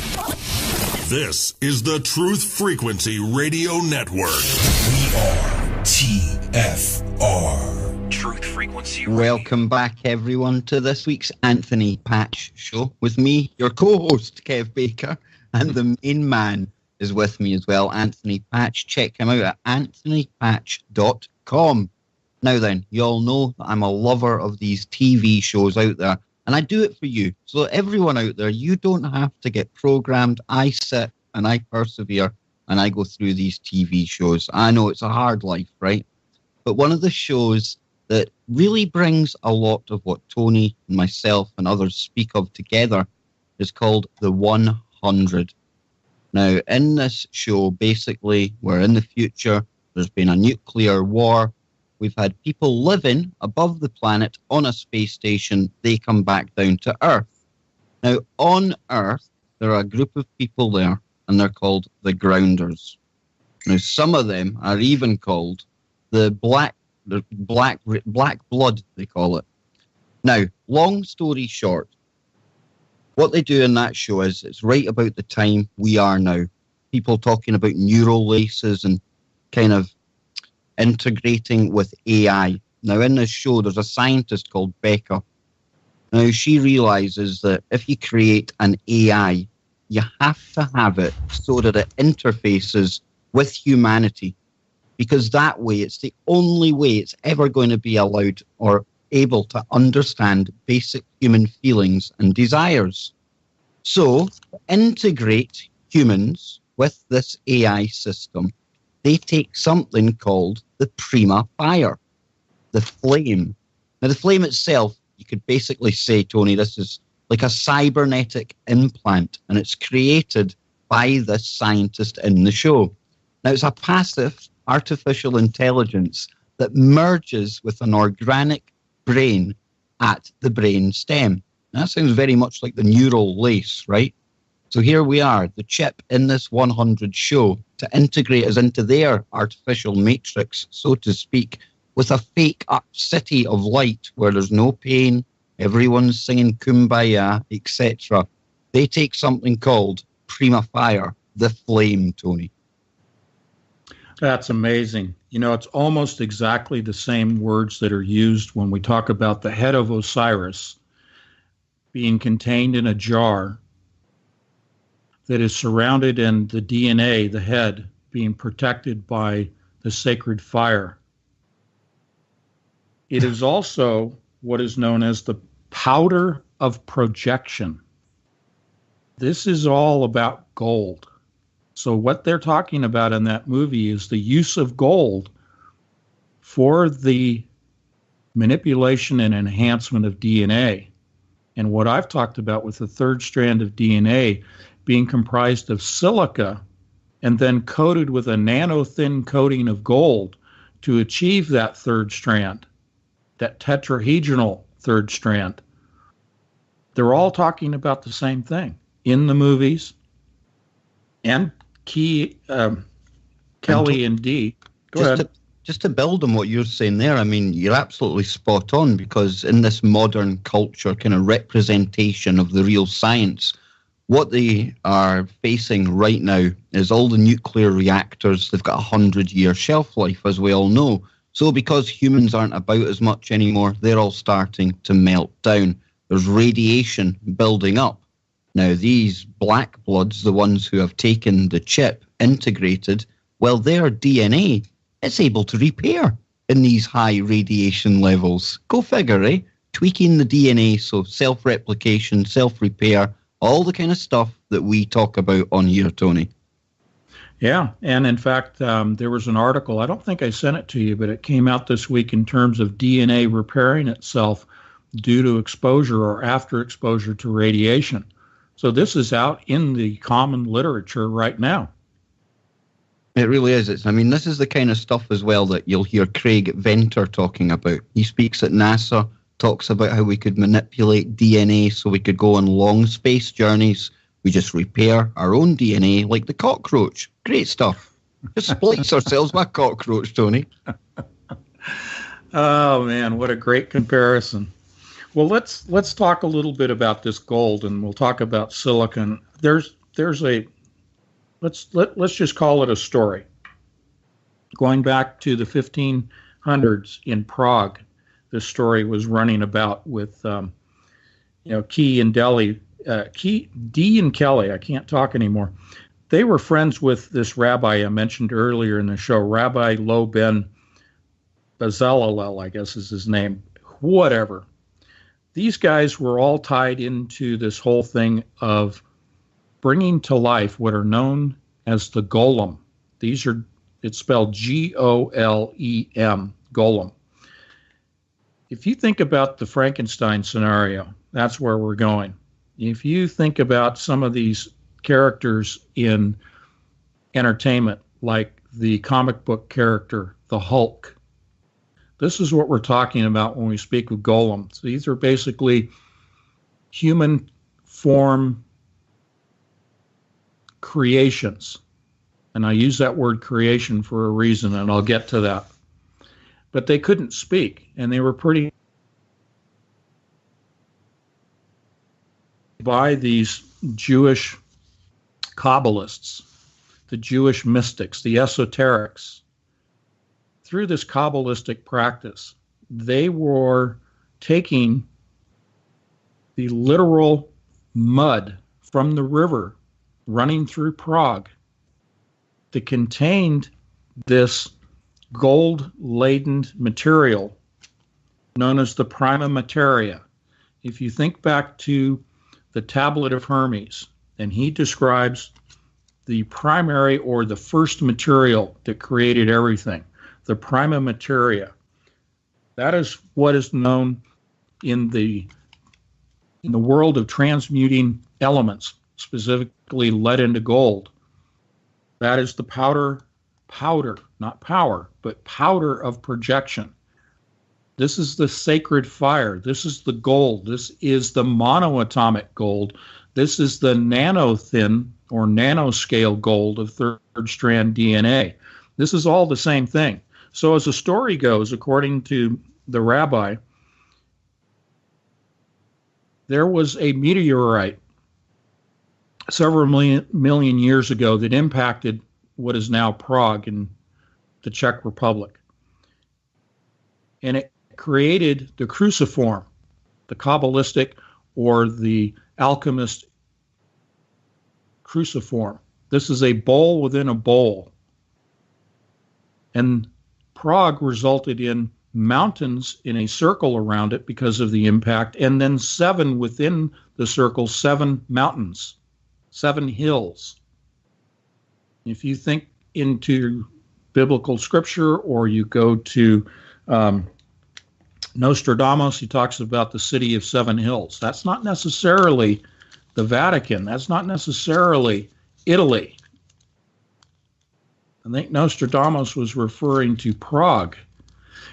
This is the Truth Frequency Radio Network. We are TFR. Truth Frequency Radio. Welcome back, everyone, to this week's Anthony Patch Show with me, your co-host, Kev Baker, and the main man is with me as well, Anthony Patch. Check him out at anthonypatch.com. Now then, you all know that I'm a lover of these TV shows out there, and I do it for you. So everyone out there, you don't have to get programmed. I sit and I persevere and I go through these TV shows. I know it's a hard life, right? But one of the shows that really brings a lot of what Tony and myself and others speak of together is called The 100. Now, in this show, basically, we're in the future. There's been a nuclear war. We've had people living above the planet on a space station. They come back down to Earth. Now, on Earth, there are a group of people there, and they're called the Grounders. Now, some of them are even called the black blood, they call it. Now, long story short, what they do in that show is it's right about the time we are now. People talking about neural laces and kind of integrating with AI. Now, in this show, there's a scientist called Becca. Now, she realizes that if you create an AI, you have to have it so that it interfaces with humanity, because that way, it's the only way it's ever going to be allowed or able to understand basic human feelings and desires. So, to integrate humans with this AI system, they take something called the prima fire, the flame. Now, the flame itself, you could basically say, Tony, this is like a cybernetic implant, and it's created by this scientist in the show. Now, it's a passive artificial intelligence that merges with an organic brain at the brain stem. Now, that sounds very much like the neural lace, right? So here we are, the chip in this 100 show to integrate us into their artificial matrix, so to speak, with a fake up city of light where there's no pain, everyone's singing Kumbaya, etc. They take something called prima fire, the flame, Tony. That's amazing. You know, it's almost exactly the same words that are used when we talk about the head of Osiris being contained in a jar that is surrounded in the DNA, the head, being protected by the sacred fire. It is also what is known as the powder of projection. This is all about gold. So what they're talking about in that movie is the use of gold for the manipulation and enhancement of DNA. And what I've talked about with the third strand of DNA being comprised of silica and then coated with a nano-thin coating of gold to achieve that third strand, that tetrahedral third strand. They're all talking about the same thing in the movies, And Kelly and Dee. Go ahead. Just to build on what you're saying there, I mean, you're absolutely spot on, because in this modern culture kind of representation of the real science, what they are facing right now is all the nuclear reactors. They've got a 100-year shelf life, as we all know. So because humans aren't about as much anymore, they're all starting to melt down. There's radiation building up. Now, these black bloods, the ones who have taken the chip, integrated, well, their DNA, it's able to repair in these high radiation levels. Go figure, eh? Tweaking the DNA, so self-replication, self-repair, all the kind of stuff that we talk about on here, Tony. Yeah, and in fact, there was an article, I don't think I sent it to you, but it came out this week in terms of DNA repairing itself due to exposure or after exposure to radiation. So this is out in the common literature right now. It really is. This is the kind of stuff as well that you'll hear Craig Venter talking about. He speaks at NASA, talks about how we could manipulate DNA so we could go on long space journeys. We just repair our own DNA like the cockroach. Great stuff. Just splice ourselves with a cockroach, Tony. Oh, man, what a great comparison. Well, let's talk a little bit about this gold, and we'll talk about silicon. Let's just call it a story. Going back to the 1500s in Prague, this story was running about with Dee and Kelly. I can't talk anymore. They were friends with this rabbi I mentioned earlier in the show, Rabbi Lo Ben Bezalel, I guess is his name. Whatever. These guys were all tied into this whole thing of bringing to life what are known as the golem. It's spelled Golem, golem. If you think about the Frankenstein scenario, that's where we're going. If you think about some of these characters in entertainment, like the comic book character, the Hulk, this is what we're talking about when we speak of golems. These are basically human form creations. And I use that word creation for a reason, and I'll get to that. But they couldn't speak, and they were pretty by these Jewish Kabbalists, the Jewish mystics, the esoterics. Through this Kabbalistic practice, they were taking the literal mud from the river running through Prague that contained this gold-laden material known as the prima materia. If you think back to the Tablet of Hermes, and he describes the primary or the first material that created everything, the prima materia. That is what is known in the world of transmuting elements, specifically lead into gold. That is the powder, not power, but powder of projection. This is the sacred fire. This is the gold. This is the monoatomic gold. This is the nano-thin or nanoscale gold of third-strand DNA. This is all the same thing. So as the story goes, according to the rabbi, there was a meteorite several million years ago that impacted what is now Prague in the Czech Republic. And it created the cruciform, the Kabbalistic or the alchemist cruciform. This is a bowl within a bowl. And Prague resulted in mountains in a circle around it because of the impact, and then 7 within the circle, 7 mountains, 7 hills. If you think into biblical scripture, or you go to Nostradamus, he talks about the city of 7 hills. That's not necessarily the Vatican. That's not necessarily Italy. I think Nostradamus was referring to Prague,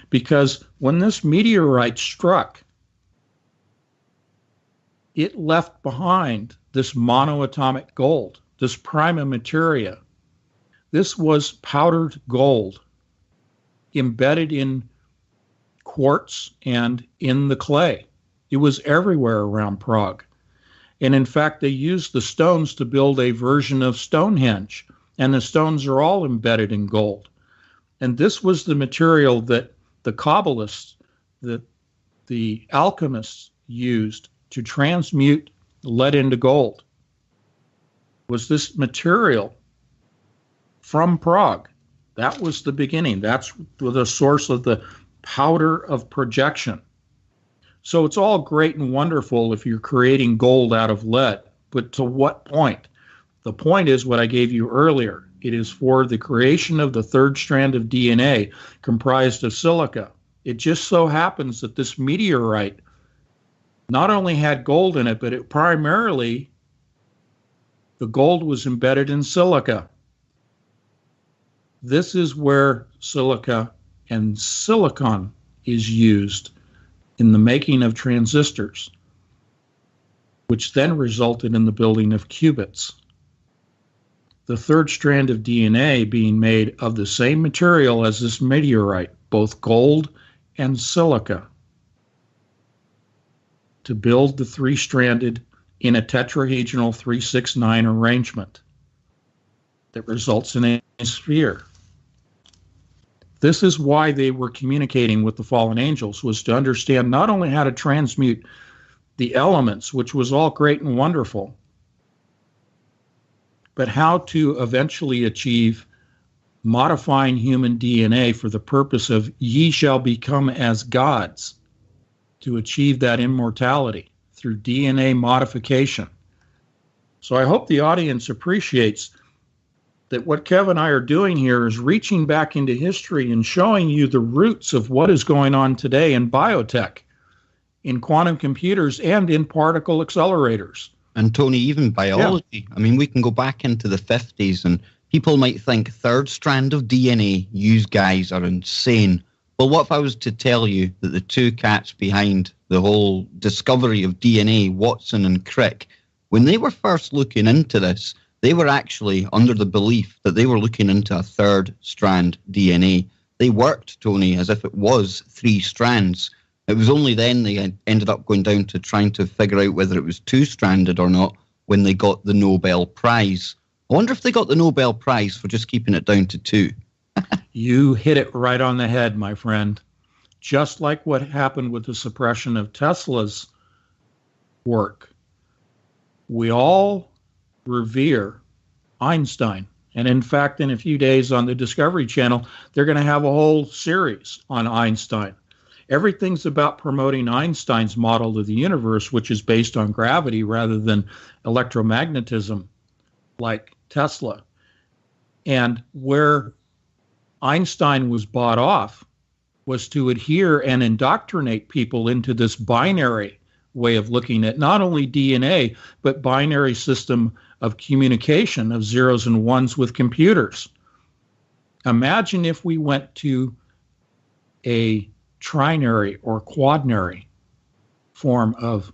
because when this meteorite struck, it left behind this monoatomic gold. this prima materia. This was powdered gold embedded in quartz and in the clay. It was everywhere around Prague. And in fact, they used the stones to build a version of Stonehenge, and the stones are all embedded in gold. And this was the material that the Kabbalists, that the alchemists used to transmute lead into gold. Was this material from Prague? That was the beginning. That's the source of the powder of projection. So it's all great and wonderful if you're creating gold out of lead, but to what point? The point is what I gave you earlier. It is for the creation of the third strand of DNA comprised of silica. It just so happens that this meteorite not only had gold in it, but it primarily, the gold was embedded in silica. This is where silica and silicon is used in the making of transistors, which then resulted in the building of qubits. The third strand of DNA being made of the same material as this meteorite, both gold and silica, to build the three-stranded in a tetrahedral 369 arrangement that results in a sphere. This is why they were communicating with the fallen angels, was to understand not only how to transmute the elements, which was all great and wonderful, but how to eventually achieve modifying human DNA for the purpose of ye shall become as gods, to achieve that immortality through DNA modification. So I hope the audience appreciates that what Kev and I are doing here is reaching back into history and showing you the roots of what is going on today in biotech, in quantum computers, and in particle accelerators. And Tony, even biology. Yeah. I mean, we can go back into the 50s and people might think third strand of DNA, you guys are insane. Well, what if I was to tell you that the two cats behind the whole discovery of DNA, Watson and Crick, when they were first looking into this, they were actually under the belief that they were looking into a third strand DNA. They worked, Tony, as if it was three strands. It was only then they ended up going down to trying to figure out whether it was two-stranded or not when they got the Nobel Prize. I wonder if they got the Nobel Prize for just keeping it down to two. You hit it right on the head, my friend. Just like what happened with the suppression of Tesla's work. We all revere Einstein. And in fact, in a few days on the Discovery Channel, they're going to have a whole series on Einstein. Everything's about promoting Einstein's model of the universe, which is based on gravity rather than electromagnetism, like Tesla. And where Einstein was bought off was to adhere and indoctrinate people into this binary way of looking at not only DNA, but binary system of communication of zeros and ones with computers. Imagine if we went to a trinary or quadnary form of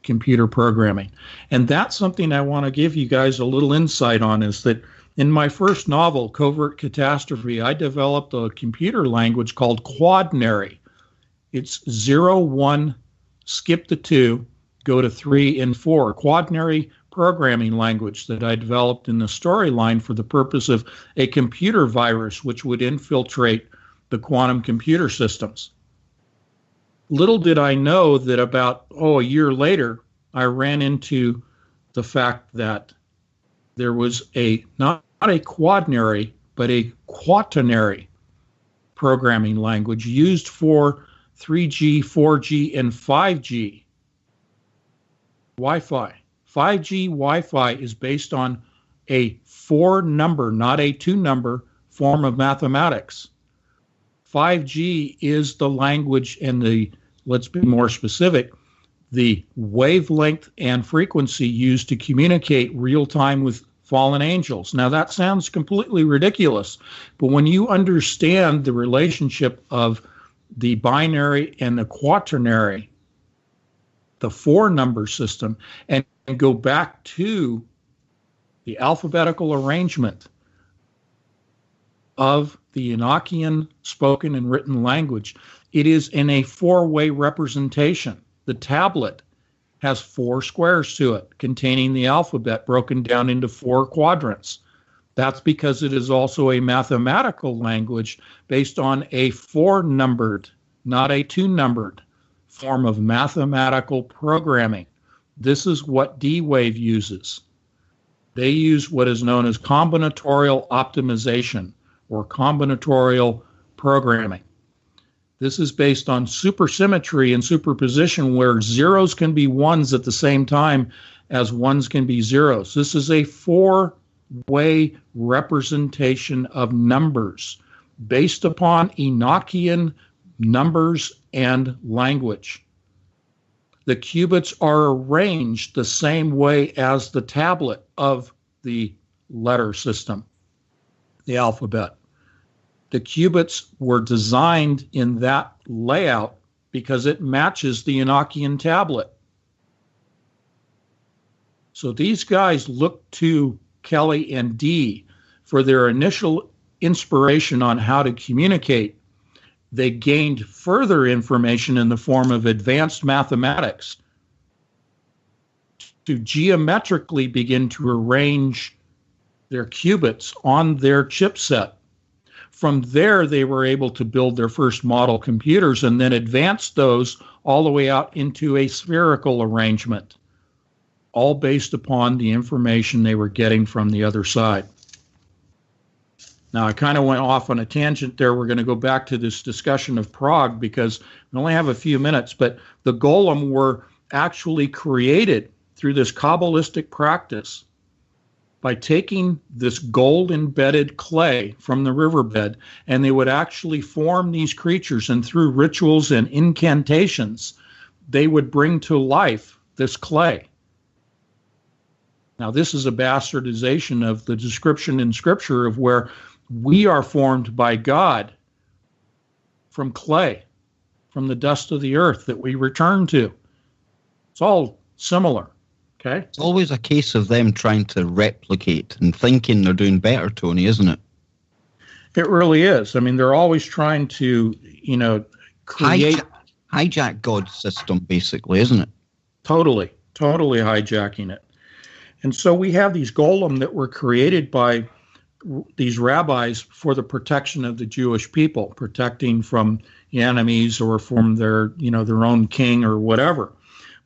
computer programming. And that's something I want to give you guys a little insight on, is that in my first novel, Covert Catastrophe, I developed a computer language called quadnary. It's 0, 1, skip the 2, go to 3 and 4. Quadnary programming language that I developed in the storyline for the purpose of a computer virus which would infiltrate the quantum computer systems. Little did I know that about, a year later, I ran into the fact that there was not a quadnary, but a quaternary programming language used for 3G, 4G, and 5G Wi-Fi. 5G Wi-Fi is based on a 4-number, not a 2-number form of mathematics. 5G is the language and let's be more specific, the wavelength and frequency used to communicate real time with fallen angels. Now that sounds completely ridiculous, but when you understand the relationship of the binary and the quaternary, the 4-number system, and go back to the alphabetical arrangement of the Enochian spoken and written language. It is in a four-way representation. The tablet has 4 squares to it, containing the alphabet broken down into 4 quadrants. That's because it is also a mathematical language based on a 4-numbered, not a 2-numbered form of mathematical programming. This is what D-Wave uses. They use what is known as combinatorial optimization or combinatorial programming. This is based on supersymmetry and superposition, where zeros can be ones at the same time as ones can be zeros. This is a 4-way representation of numbers based upon Enochian numbers and language. The qubits are arranged the same way as the tablet of the letter system, the alphabet. The qubits were designed in that layout because it matches the Enochian tablet. So these guys look to Kelly and Dee for their initial inspiration on how to communicate. They gained further information in the form of advanced mathematics to geometrically begin to arrange their qubits on their chipset. From there, they were able to build their first model computers and then advance those all the way out into a spherical arrangement, all based upon the information they were getting from the other side. Now, I kind of went off on a tangent there. We're going to go back to this discussion of Prague because we only have a few minutes, but the golem were actually created through this Kabbalistic practice by taking this gold-embedded clay from the riverbed, and they would actually form these creatures, and through rituals and incantations, they would bring to life this clay. Now, this is a bastardization of the description in Scripture of where we are formed by God from clay, from the dust of the earth that we return to. It's all similar, okay? It's always a case of them trying to replicate and thinking they're doing better, Tony, isn't it? It really is. I mean, they're always trying to, create... Hijack God's system, basically, isn't it? Totally hijacking it. And so we have these golem that were created by these rabbis for the protection of the Jewish people, protecting from enemies or from their own king or whatever.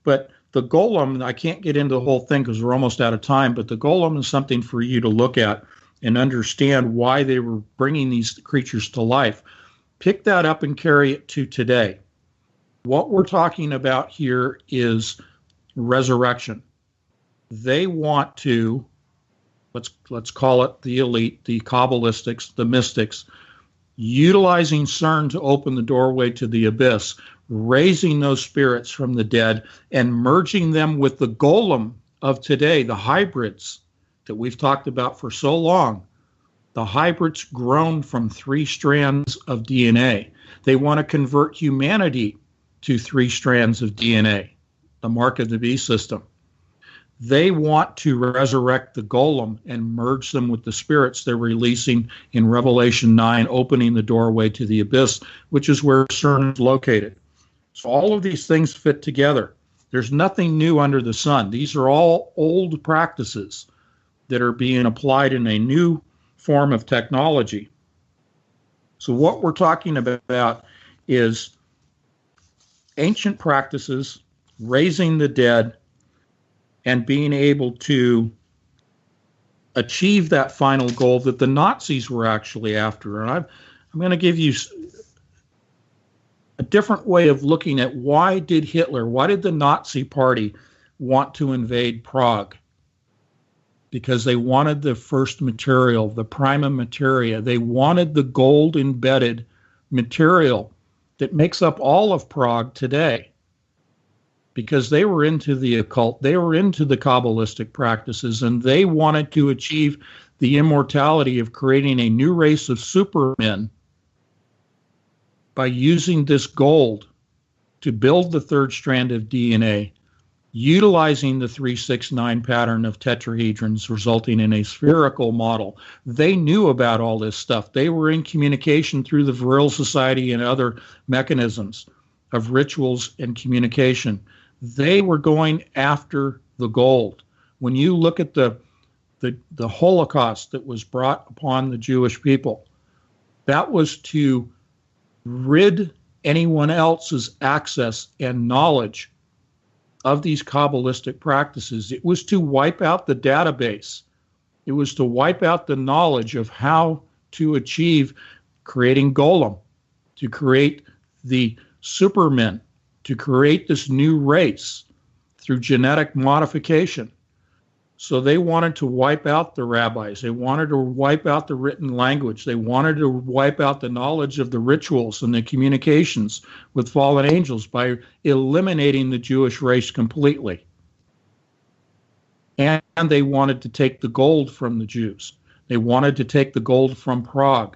But the golem, I can't get into the whole thing because we're almost out of time, but the golem is something for you to look at and understand why they were bringing these creatures to life. Pick that up and carry it to today. What we're talking about here is resurrection. They want to, let's call it the elite, the Kabbalistics, the mystics, utilizing CERN to open the doorway to the abyss, raising those spirits from the dead and merging them with the golem of today, the hybrids that we've talked about for so long. The hybrids grown from 3 strands of DNA. They want to convert humanity to 3 strands of DNA, the mark of the beast system. They want to resurrect the golem and merge them with the spirits they're releasing in Revelation 9, opening the doorway to the abyss, which is where CERN is located. So all of these things fit together. There's nothing new under the sun. These are all old practices that are being applied in a new form of technology. So what we're talking about is ancient practices, raising the dead, and being able to achieve that final goal that the Nazis were actually after. And I'm going to give you a different way of looking at why did the Nazi Party want to invade Prague? Because they wanted the first material, the prima materia. They wanted the gold-embedded material that makes up all of Prague today. Because they were into the occult, they were into the Kabbalistic practices, and they wanted to achieve the immortality of creating a new race of supermen by using this gold to build the 3rd strand of DNA utilizing the 369 pattern of tetrahedrons, resulting in a spherical model. They knew about all this stuff. They were in communication through the Vril Society and other mechanisms of rituals and communication. They were going after the gold. When you look at the Holocaust that was brought upon the Jewish people, that was to rid anyone else's access and knowledge of these Kabbalistic practices. It was to wipe out the database. It was to wipe out the knowledge of how to achieve creating Golem, to create the Supermen, to create this new race through genetic modification. So they wanted to wipe out the rabbis. They wanted to wipe out the written language. They wanted to wipe out the knowledge of the rituals and the communications with fallen angels by eliminating the Jewish race completely. And they wanted to take the gold from the Jews. They wanted to take the gold from Prague.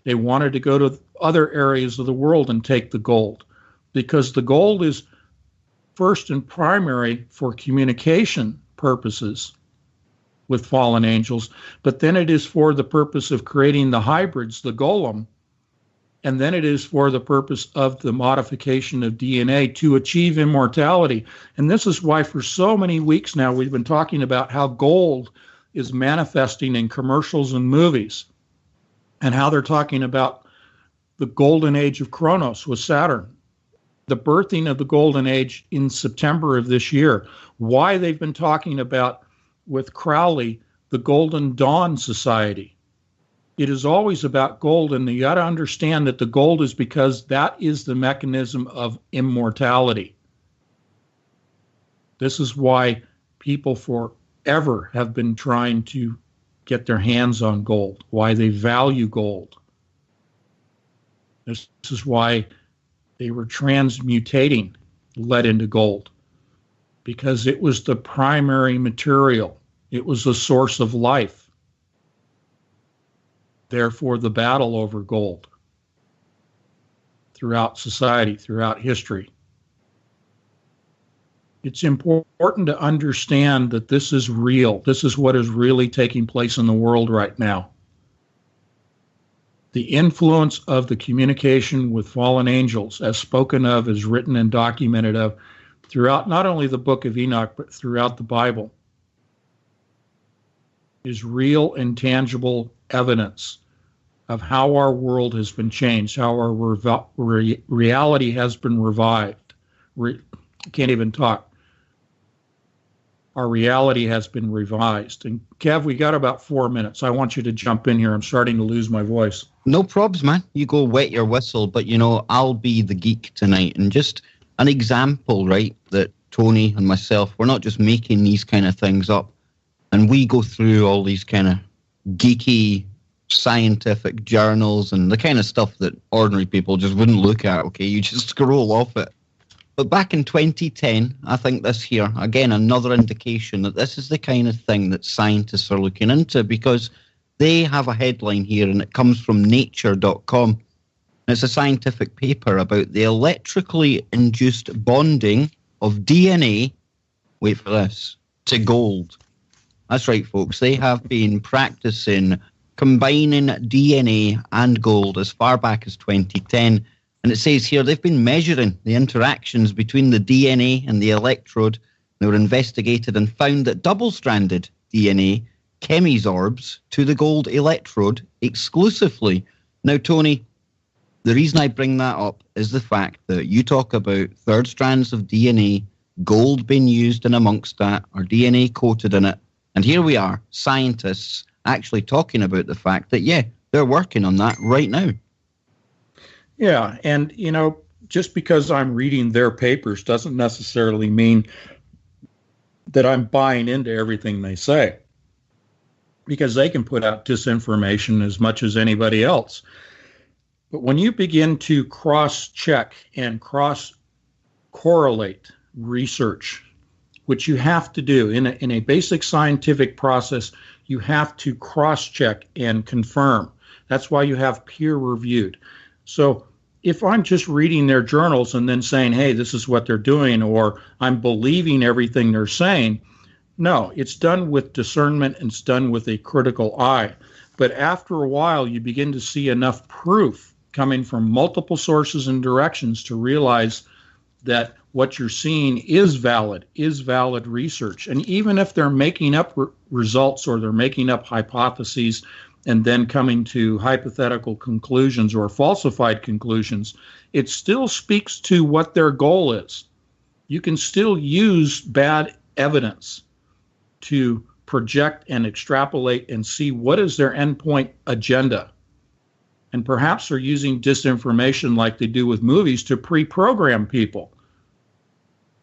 They wanted to go to other areas of the world and take the gold, because the gold is first and primary for communication purposes with fallen angels, but then it is for the purpose of creating the hybrids, the golem, and then it is for the purpose of the modification of DNA to achieve immortality. And this is why for so many weeks now we've been talking about how gold is manifesting in commercials and movies, and how they're talking about the golden age of Kronos with Saturn, the birthing of the golden age in September of this year, why they've been talking about with Crowley, the Golden Dawn Society. It is always about gold, and you got to understand that the gold is because that is the mechanism of immortality. This is why people forever have been trying to get their hands on gold, why they value gold. This is why they were transmutating lead into gold, because it was the primary material. It was the source of life. Therefore, the battle over gold throughout society, throughout history. It's important to understand that this is real. This is what is really taking place in the world right now. The influence of the communication with fallen angels, as spoken of, as written and documented of, throughout not only the book of Enoch, but throughout the Bible, is real and tangible evidence of how our world has been changed, how our reality has been revived. Can't even talk. Our reality has been revised. And Kev, we got about 4 minutes. I want you to jump in here. I'm starting to lose my voice. No probs, man. You go wet your whistle, but I'll be the geek tonight. And just an example, right, that Tony and myself, we're not just making these kind of things up. And we go through all these kind of geeky scientific journals and the kind of stuff that ordinary people just wouldn't look at, okay? You just scroll off it. But back in 2010, I think this here, again, another indication that this is the kind of thing that scientists are looking into, because they have a headline here, and it comes from nature.com. It's a scientific paper about the electrically induced bonding of DNA, wait for this, to gold. That's right, folks. They have been practicing combining DNA and gold as far back as 2010. And it says here they've been measuring the interactions between the DNA and the electrode. They were investigated and found that double-stranded DNA chemisorbs to the gold electrode exclusively. Now, Tony, the reason I bring that up is the fact that you talk about third strands of DNA, gold being used in amongst that, or DNA coated in it. And here we are, scientists actually talking about the fact that, yeah, they're working on that right now. Yeah, and, just because I'm reading their papers doesn't necessarily mean that I'm buying into everything they say, because they can put out disinformation as much as anybody else. But when you begin to cross-check and cross-correlate research, which you have to do in a basic scientific process, you have to cross-check and confirm. That's why you have peer-reviewed. So if I'm just reading their journals and then saying, hey, this is what they're doing, or I'm believing everything they're saying, no, it's done with discernment and it's done with a critical eye. But after a while, you begin to see enough proof coming from multiple sources and directions to realize that what you're seeing is valid research. And even if they're making up results or they're making up hypotheses and then coming to hypothetical conclusions or falsified conclusions, it still speaks to what their goal is. You can still use bad evidence to project and extrapolate and see what is their endpoint agenda. And perhaps they're using disinformation like they do with movies to pre-program people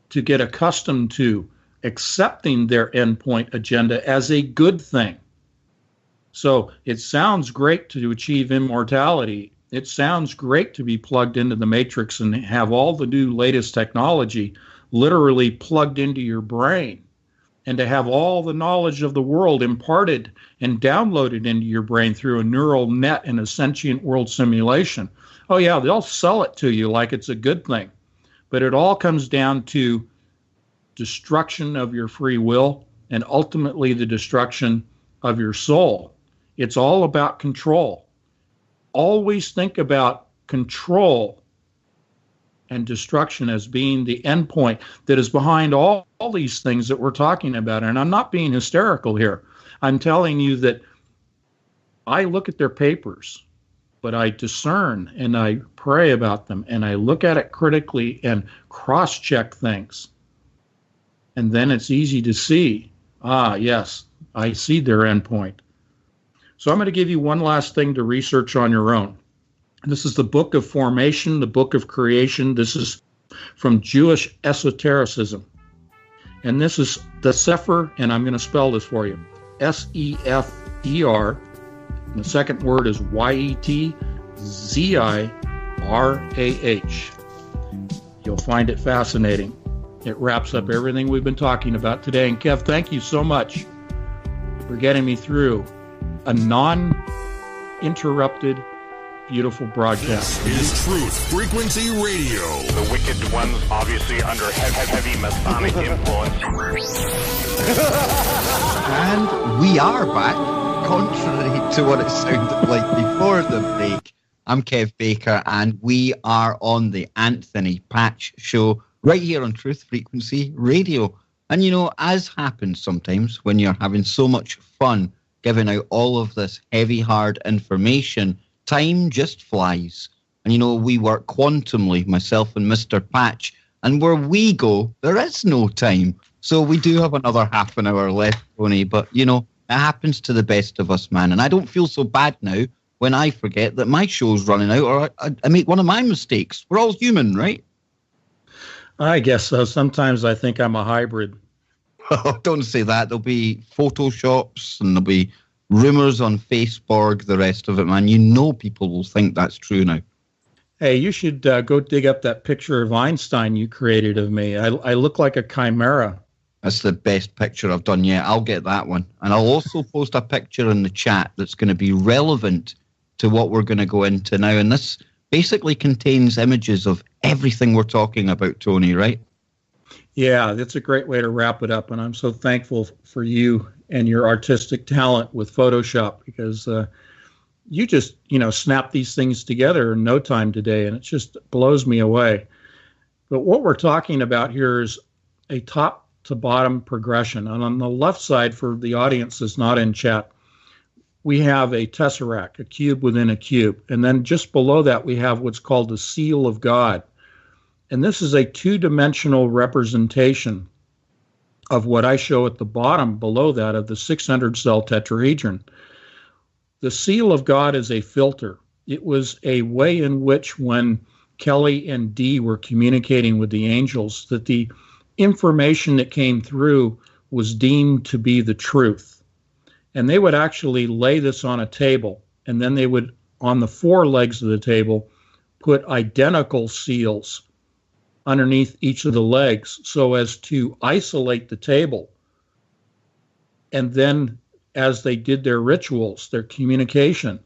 to get accustomed to accepting their endpoint agenda as a good thing. So it sounds great to achieve immortality. It sounds great to be plugged into the matrix and have all the new latest technology literally plugged into your brain, and to have all the knowledge of the world imparted and downloaded into your brain through a neural net in a sentient world simulation. Oh yeah, they'll sell it to you like it's a good thing. But it all comes down to destruction of your free will and ultimately the destruction of your soul. It's all about control. Always think about control and destruction as being the endpoint that is behind all these things that we're talking about. And I'm not being hysterical here. I'm telling you that I look at their papers, but I discern and I pray about them and I look at it critically and cross-check things. And then it's easy to see, yes, I see their endpoint. So I'm going to give you one last thing to research on your own. This is the Book of Formation, the Book of Creation. This is from Jewish esotericism. And this is the Sefer, and I'm going to spell this for you, S-E-F-E-R. And the second word is Y-E-T-Z-I-R-A-H. You'll find it fascinating. It wraps up everything we've been talking about today. And Kev, thank you so much for getting me through a non-interrupted, beautiful broadcast. This is Truth Frequency Radio. The wicked ones obviously under heavy Masonic influence. And we are back. Contrary to what it sounded like before the break, I'm Kev Baker, and we are on the Anthony Patch Show right here on Truth Frequency Radio. And you know, as happens sometimes when you're having so much fun giving out all of this heavy, hard information, time just flies. And you know, we work quantumly, myself and Mr. Patch, and where we go, there is no time. So we do have another half an hour left, Tony, but you know, it happens to the best of us, man. And I don't feel so bad now when I forget that my show's running out or I make one of my mistakes. We're all human, right? I guess so. Sometimes I think I'm a hybrid. Oh, don't say that. There'll be Photoshops and there'll be rumors on Facebook, the rest of it, man. You know people will think that's true now. Hey, you should go dig up that picture of Einstein you created of me. I look like a chimera. That's the best picture I've done yet. I'll get that one. And I'll also post a picture in the chat that's going to be relevant to what we're going to go into now. And this basically contains images of everything we're talking about, Tony, right? Yeah, that's a great way to wrap it up. And I'm so thankful for you and your artistic talent with Photoshop, because you just, snap these things together in no time today. And it just blows me away. But what we're talking about here is a top to bottom progression. And on the left side, for the audience that's not in chat, we have a tesseract, a cube within a cube. And then just below that, we have what's called the seal of God. And this is a two-dimensional representation of what I show at the bottom below that of the 600-cell tetrahedron. The seal of God is a filter. It was a way in which when Kelly and Dee were communicating with the angels, that the information that came through was deemed to be the truth. And they would actually lay this on a table, and then they would, on the four legs of the table, put identical seals underneath each of the legs so as to isolate the table. And then as they did their rituals, their communication,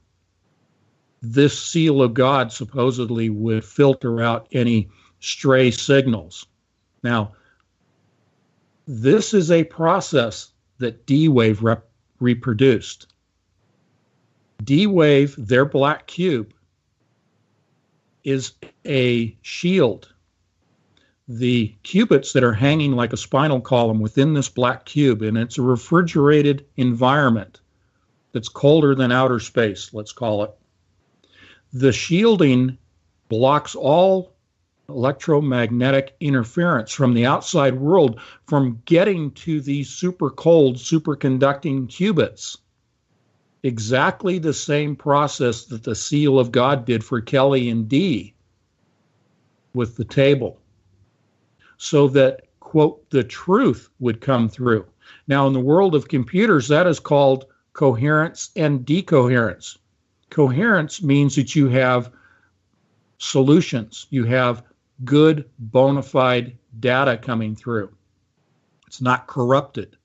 this seal of God supposedly would filter out any stray signals. Now, this is a process that D-Wave reproduced. D-Wave, their black cube, is a shield. The qubits that are hanging like a spinal column within this black cube, and it's a refrigerated environment that's colder than outer space, let's call it. The shielding blocks all electromagnetic interference from the outside world from getting to these super cold, superconducting qubits. Exactly the same process that the seal of God did for Kelly and Dee with the table, so that, quote, the truth would come through. Now, in the world of computers, that is called coherence and decoherence. Coherence means that you have solutions. You have good, bona fide data coming through. It's not corrupted.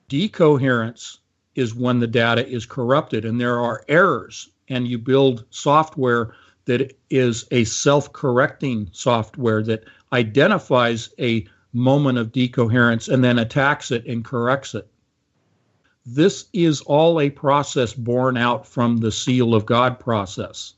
Decoherence is when the data is corrupted and there are errors, and you build software that is a self-correcting software that identifies a moment of decoherence and then attacks it and corrects it. This is all a process born out from the seal of God process.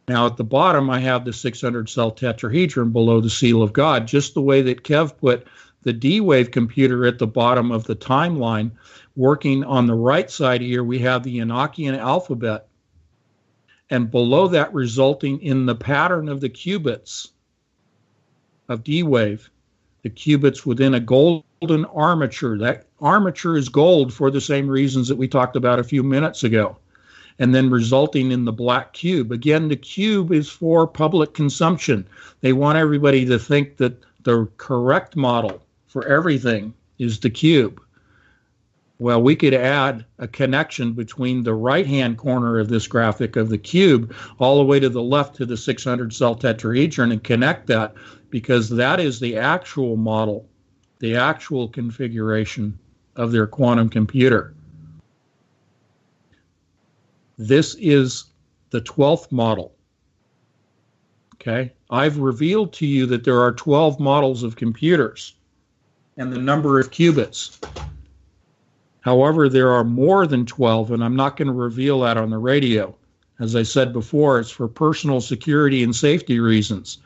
Now at the bottom I have the 600 cell tetrahedron below the seal of God, just the way that Kev put the D-Wave computer at the bottom of the timeline. Working on the right side here, we have the Enochian alphabet, and below that, resulting in the pattern of the qubits of D-Wave, the qubits within a golden armature. That armature is gold for the same reasons that we talked about a few minutes ago, and then resulting in the black cube. Again, the cube is for public consumption. They want everybody to think that the correct model for everything is the cube. Well, we could add a connection between the right-hand corner of this graphic of the cube all the way to the left to the 600 cell tetrahedron and connect that, because that is the actual model, the actual configuration of their quantum computer. This is the 12th model. Okay, I've revealed to you that there are 12 models of computers and the number of qubits. However, there are more than 12, and I'm not going to reveal that on the radio. As I said before, it's for personal security and safety reasons.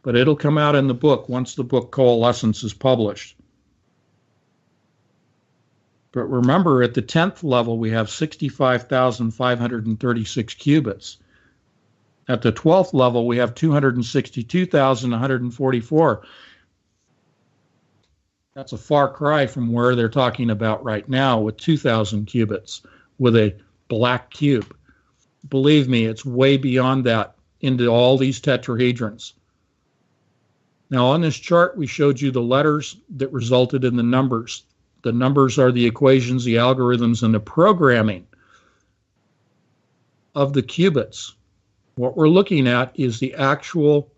But it'll come out in the book once the book Coalescence is published. But remember, at the 10th level, we have 65,536 qubits. At the 12th level, we have 262,144. That's a far cry from where they're talking about right now with 2,000 qubits with a black cube. Believe me, it's way beyond that into all these tetrahedrons. Now on this chart, we showed you the letters that resulted in the numbers. The numbers are the equations, the algorithms, and the programming of the qubits. What we're looking at is the actual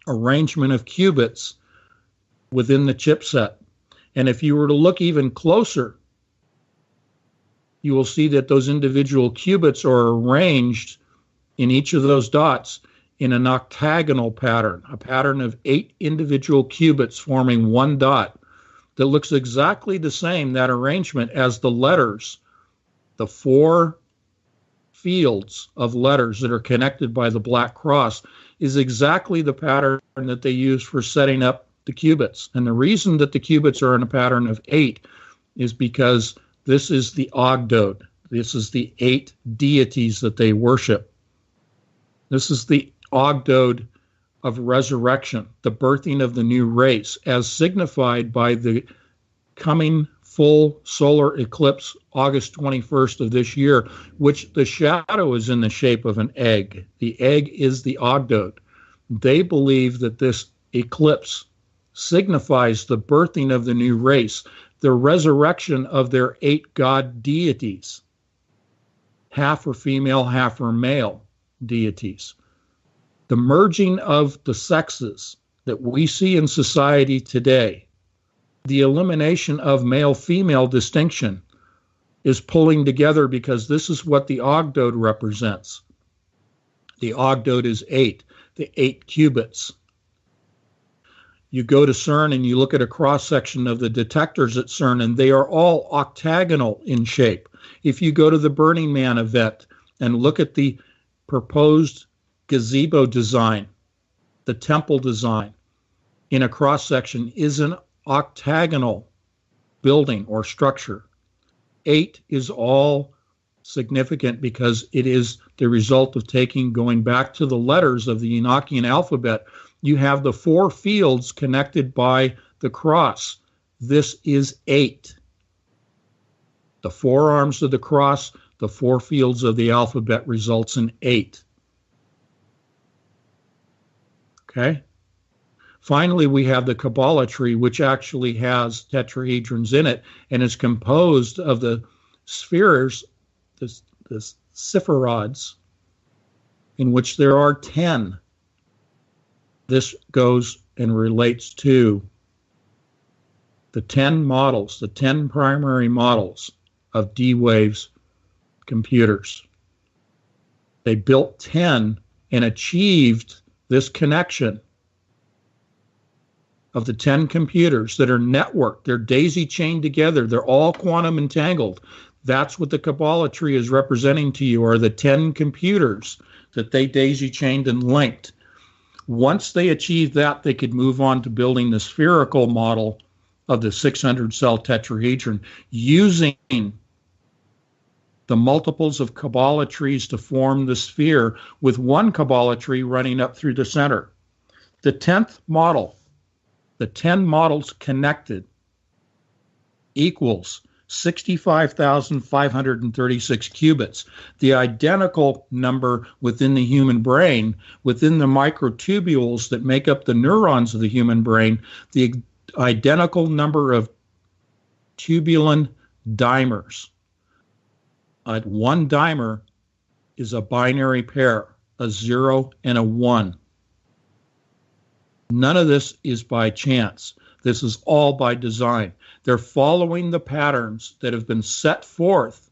arrangement of qubits within the chipset. And if you were to look even closer, you will see that those individual qubits are arranged in each of those dots in an octagonal pattern, a pattern of 8 individual qubits forming one dot that looks exactly the same, that arrangement, as the letters, the 4 fields of letters that are connected by the black cross is exactly the pattern that they use for setting up the qubits. And the reason that the qubits are in a pattern of 8 is because this is the Ogdode. This is the 8 deities that they worship. This is the Ogdode of resurrection, the birthing of the new race, as signified by the coming full solar eclipse August 21st of this year, which the shadow is in the shape of an egg. The egg is the Ogdode. They believe that this eclipse signifies the birthing of the new race, the resurrection of their 8 god deities. Half are female, half are male deities. The merging of the sexes that we see in society today, the elimination of male-female distinction, is pulling together, because this is what the ogdode represents. The ogdode is 8, the 8 qubits. You go to CERN and you look at a cross-section of the detectors at CERN, and they are all octagonal in shape. If you go to the Burning Man event and look at the proposed gazebo design, the temple design in a cross-section is an octagonal building or structure. 8 is all significant because it is the result of going back to the letters of the Enochian alphabet. You have the 4 fields connected by the cross. This is 8. The 4 arms of the cross, the 4 fields of the alphabet results in 8. Okay? Finally, we have the Kabbalah tree, which actually has tetrahedrons in it and is composed of the spheres, the sephirods, in which there are 10. This goes and relates to the 10 models, the 10 primary models of D-Wave's computers. They built 10 and achieved this connection of the 10 computers that are networked. They're daisy-chained together. They're all quantum entangled. That's what the Kabbalah tree is representing to you, are the 10 computers that they daisy-chained and linked. Once they achieved that, they could move on to building the spherical model of the 600-cell tetrahedron, using the multiples of Kabbalah trees to form the sphere, with one Kabbalah tree running up through the center. The 10th model, the 10 models connected, equals 65,536 qubits, the identical number within the human brain, within the microtubules that make up the neurons of the human brain, the identical number of tubulin dimers. One dimer is a binary pair, a 0 and a 1. None of this is by chance. This is all by design. They're following the patterns that have been set forth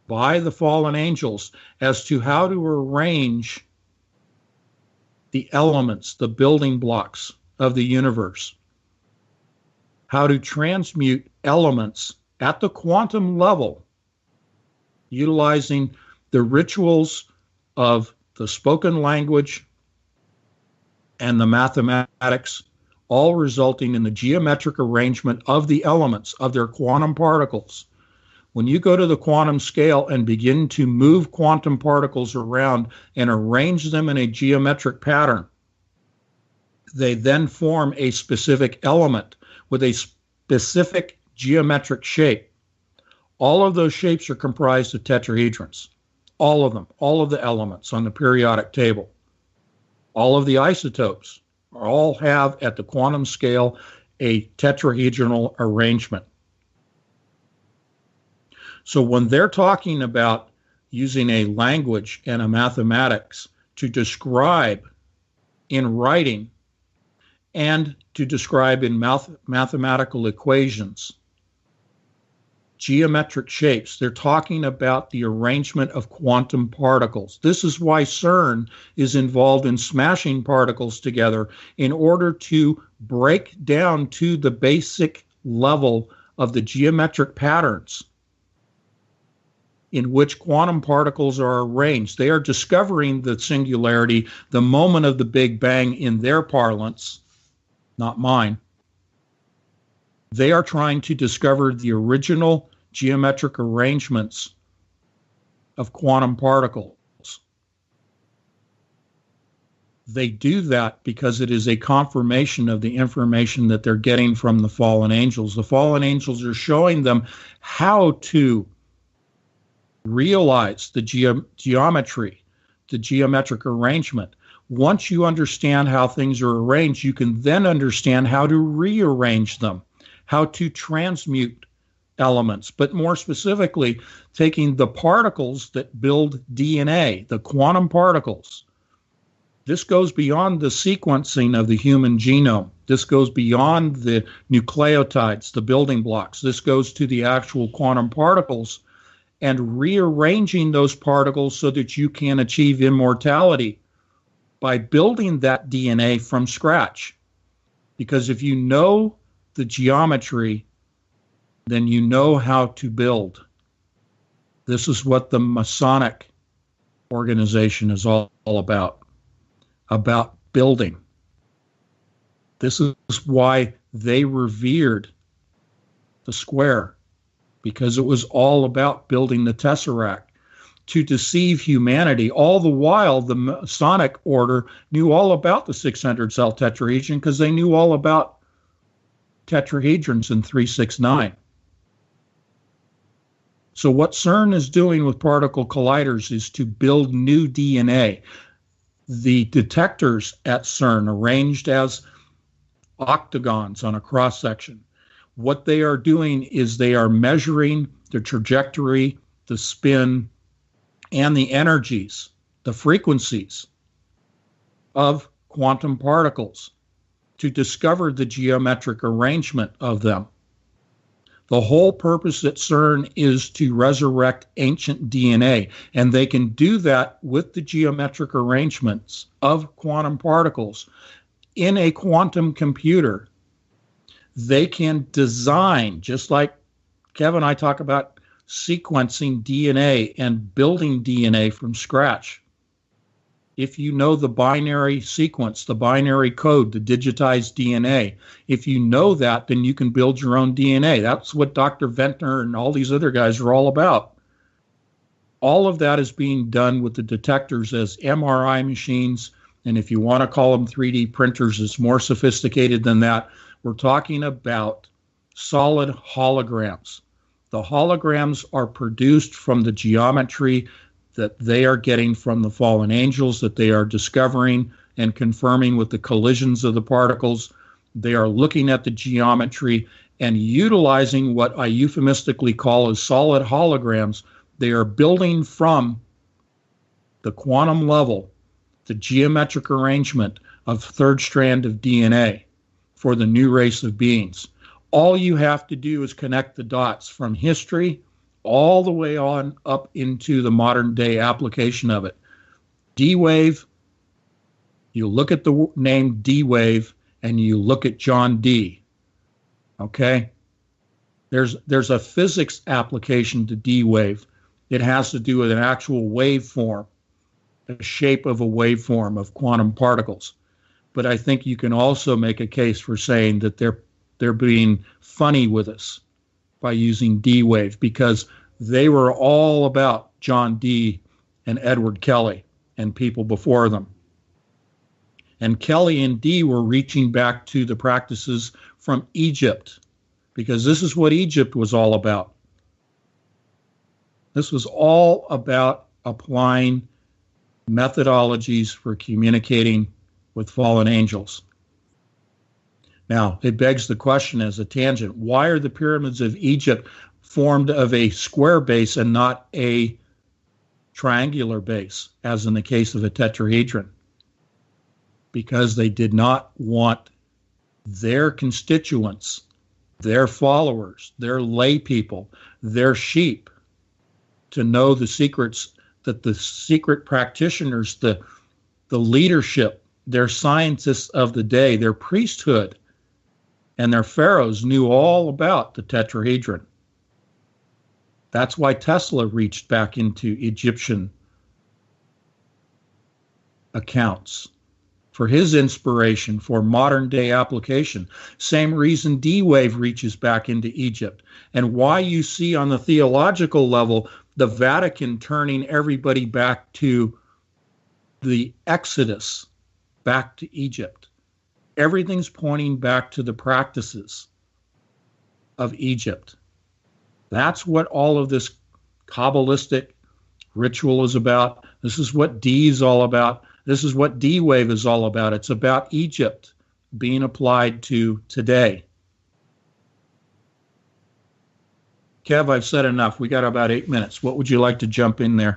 by the fallen angels as to how to arrange the elements, the building blocks of the universe, how to transmute elements at the quantum level, utilizing the rituals of the spoken language and the mathematics, all resulting in the geometric arrangement of the elements of their quantum particles. When you go to the quantum scale and begin to move quantum particles around and arrange them in a geometric pattern, they then form a specific element with a specific geometric shape. All of those shapes are comprised of tetrahedrons. All of them, all of the elements on the periodic table. All of the isotopes all have, at the quantum scale, a tetrahedral arrangement. So when they're talking about using a language and a mathematics to describe in writing and to describe in mathematical equations geometric shapes, they're talking about the arrangement of quantum particles. This is why CERN is involved in smashing particles together in order to break down to the basic level of the geometric patterns in which quantum particles are arranged. They are discovering the singularity, the moment of the Big Bang in their parlance, not mine. They are trying to discover the original geometric arrangements of quantum particles. They do that because it is a confirmation of the information that they're getting from the fallen angels. The fallen angels are showing them how to realize the geometry, the geometric arrangement. Once you understand how things are arranged, you can then understand how to rearrange them, how to transmute elements, but more specifically, taking the particles that build DNA, the quantum particles. This goes beyond the sequencing of the human genome. This goes beyond the nucleotides, the building blocks. This goes to the actual quantum particles and rearranging those particles so that you can achieve immortality by building that DNA from scratch. Because if you know the geometry, then you know how to build. This is what the Masonic organization is all about building. This is why they revered the square, because it was all about building the Tesseract to deceive humanity. All the while, the Masonic order knew all about the 600-cell tetrahedron because they knew all about tetrahedrons in 369. So what CERN is doing with particle colliders is to build new DNA. The detectors at CERN, arranged as octagons on a cross-section, what they are doing is they are measuring the trajectory, the spin, and the energies, the frequencies of quantum particles to discover the geometric arrangement of them. The whole purpose at CERN is to resurrect ancient DNA, and they can do that with the geometric arrangements of quantum particles. In a quantum computer, they can design, just like Kevin and I talk about sequencing DNA and building DNA from scratch. If you know the binary sequence, the binary code, the digitized DNA, if you know that, then you can build your own DNA. That's what Dr. Ventnor and all these other guys are all about. All of that is being done with the detectors as MRI machines, and if you want to call them 3D printers, it's more sophisticated than that. We're talking about solid holograms. The holograms are produced from the geometry that they are getting from the fallen angels, that they are discovering and confirming with the collisions of the particles. They are looking at the geometry and utilizing what I euphemistically call as solid holograms. They are building from the quantum level the geometric arrangement of third strand of DNA for the new race of beings. All you have to do is connect the dots from history all the way on up into the modern day application of it. D-Wave, you look at the name D-Wave and you look at John D. Okay? There's a physics application to D-Wave. It has to do with an actual waveform, a shape of a waveform of quantum particles. But I think you can also make a case for saying that they're being funny with us by using D-Wave, because they were all about John Dee and Edward Kelly and people before them. And Kelly and Dee were reaching back to the practices from Egypt, because this is what Egypt was all about. This was all about applying methodologies for communicating with fallen angels. Now, it begs the question as a tangent, why are the pyramids of Egypt formed of a square base and not a triangular base, as in the case of a tetrahedron? Because they did not want their constituents, their followers, their lay people, their sheep to know the secrets that the secret practitioners, the leadership, their scientists of the day, their priesthood, and their pharaohs knew all about the tetrahedron. That's why Tesla reached back into Egyptian accounts for his inspiration for modern day application. Same reason D-Wave reaches back into Egypt, and why you see on the theological level the Vatican turning everybody back to the Exodus, back to Egypt. Everything's pointing back to the practices of Egypt. That's what all of this Kabbalistic ritual is about. This is what D is all about. This is what D-Wave is all about. It's about Egypt being applied to today. Kev, I've said enough. We got about 8 minutes. What would you like to jump in there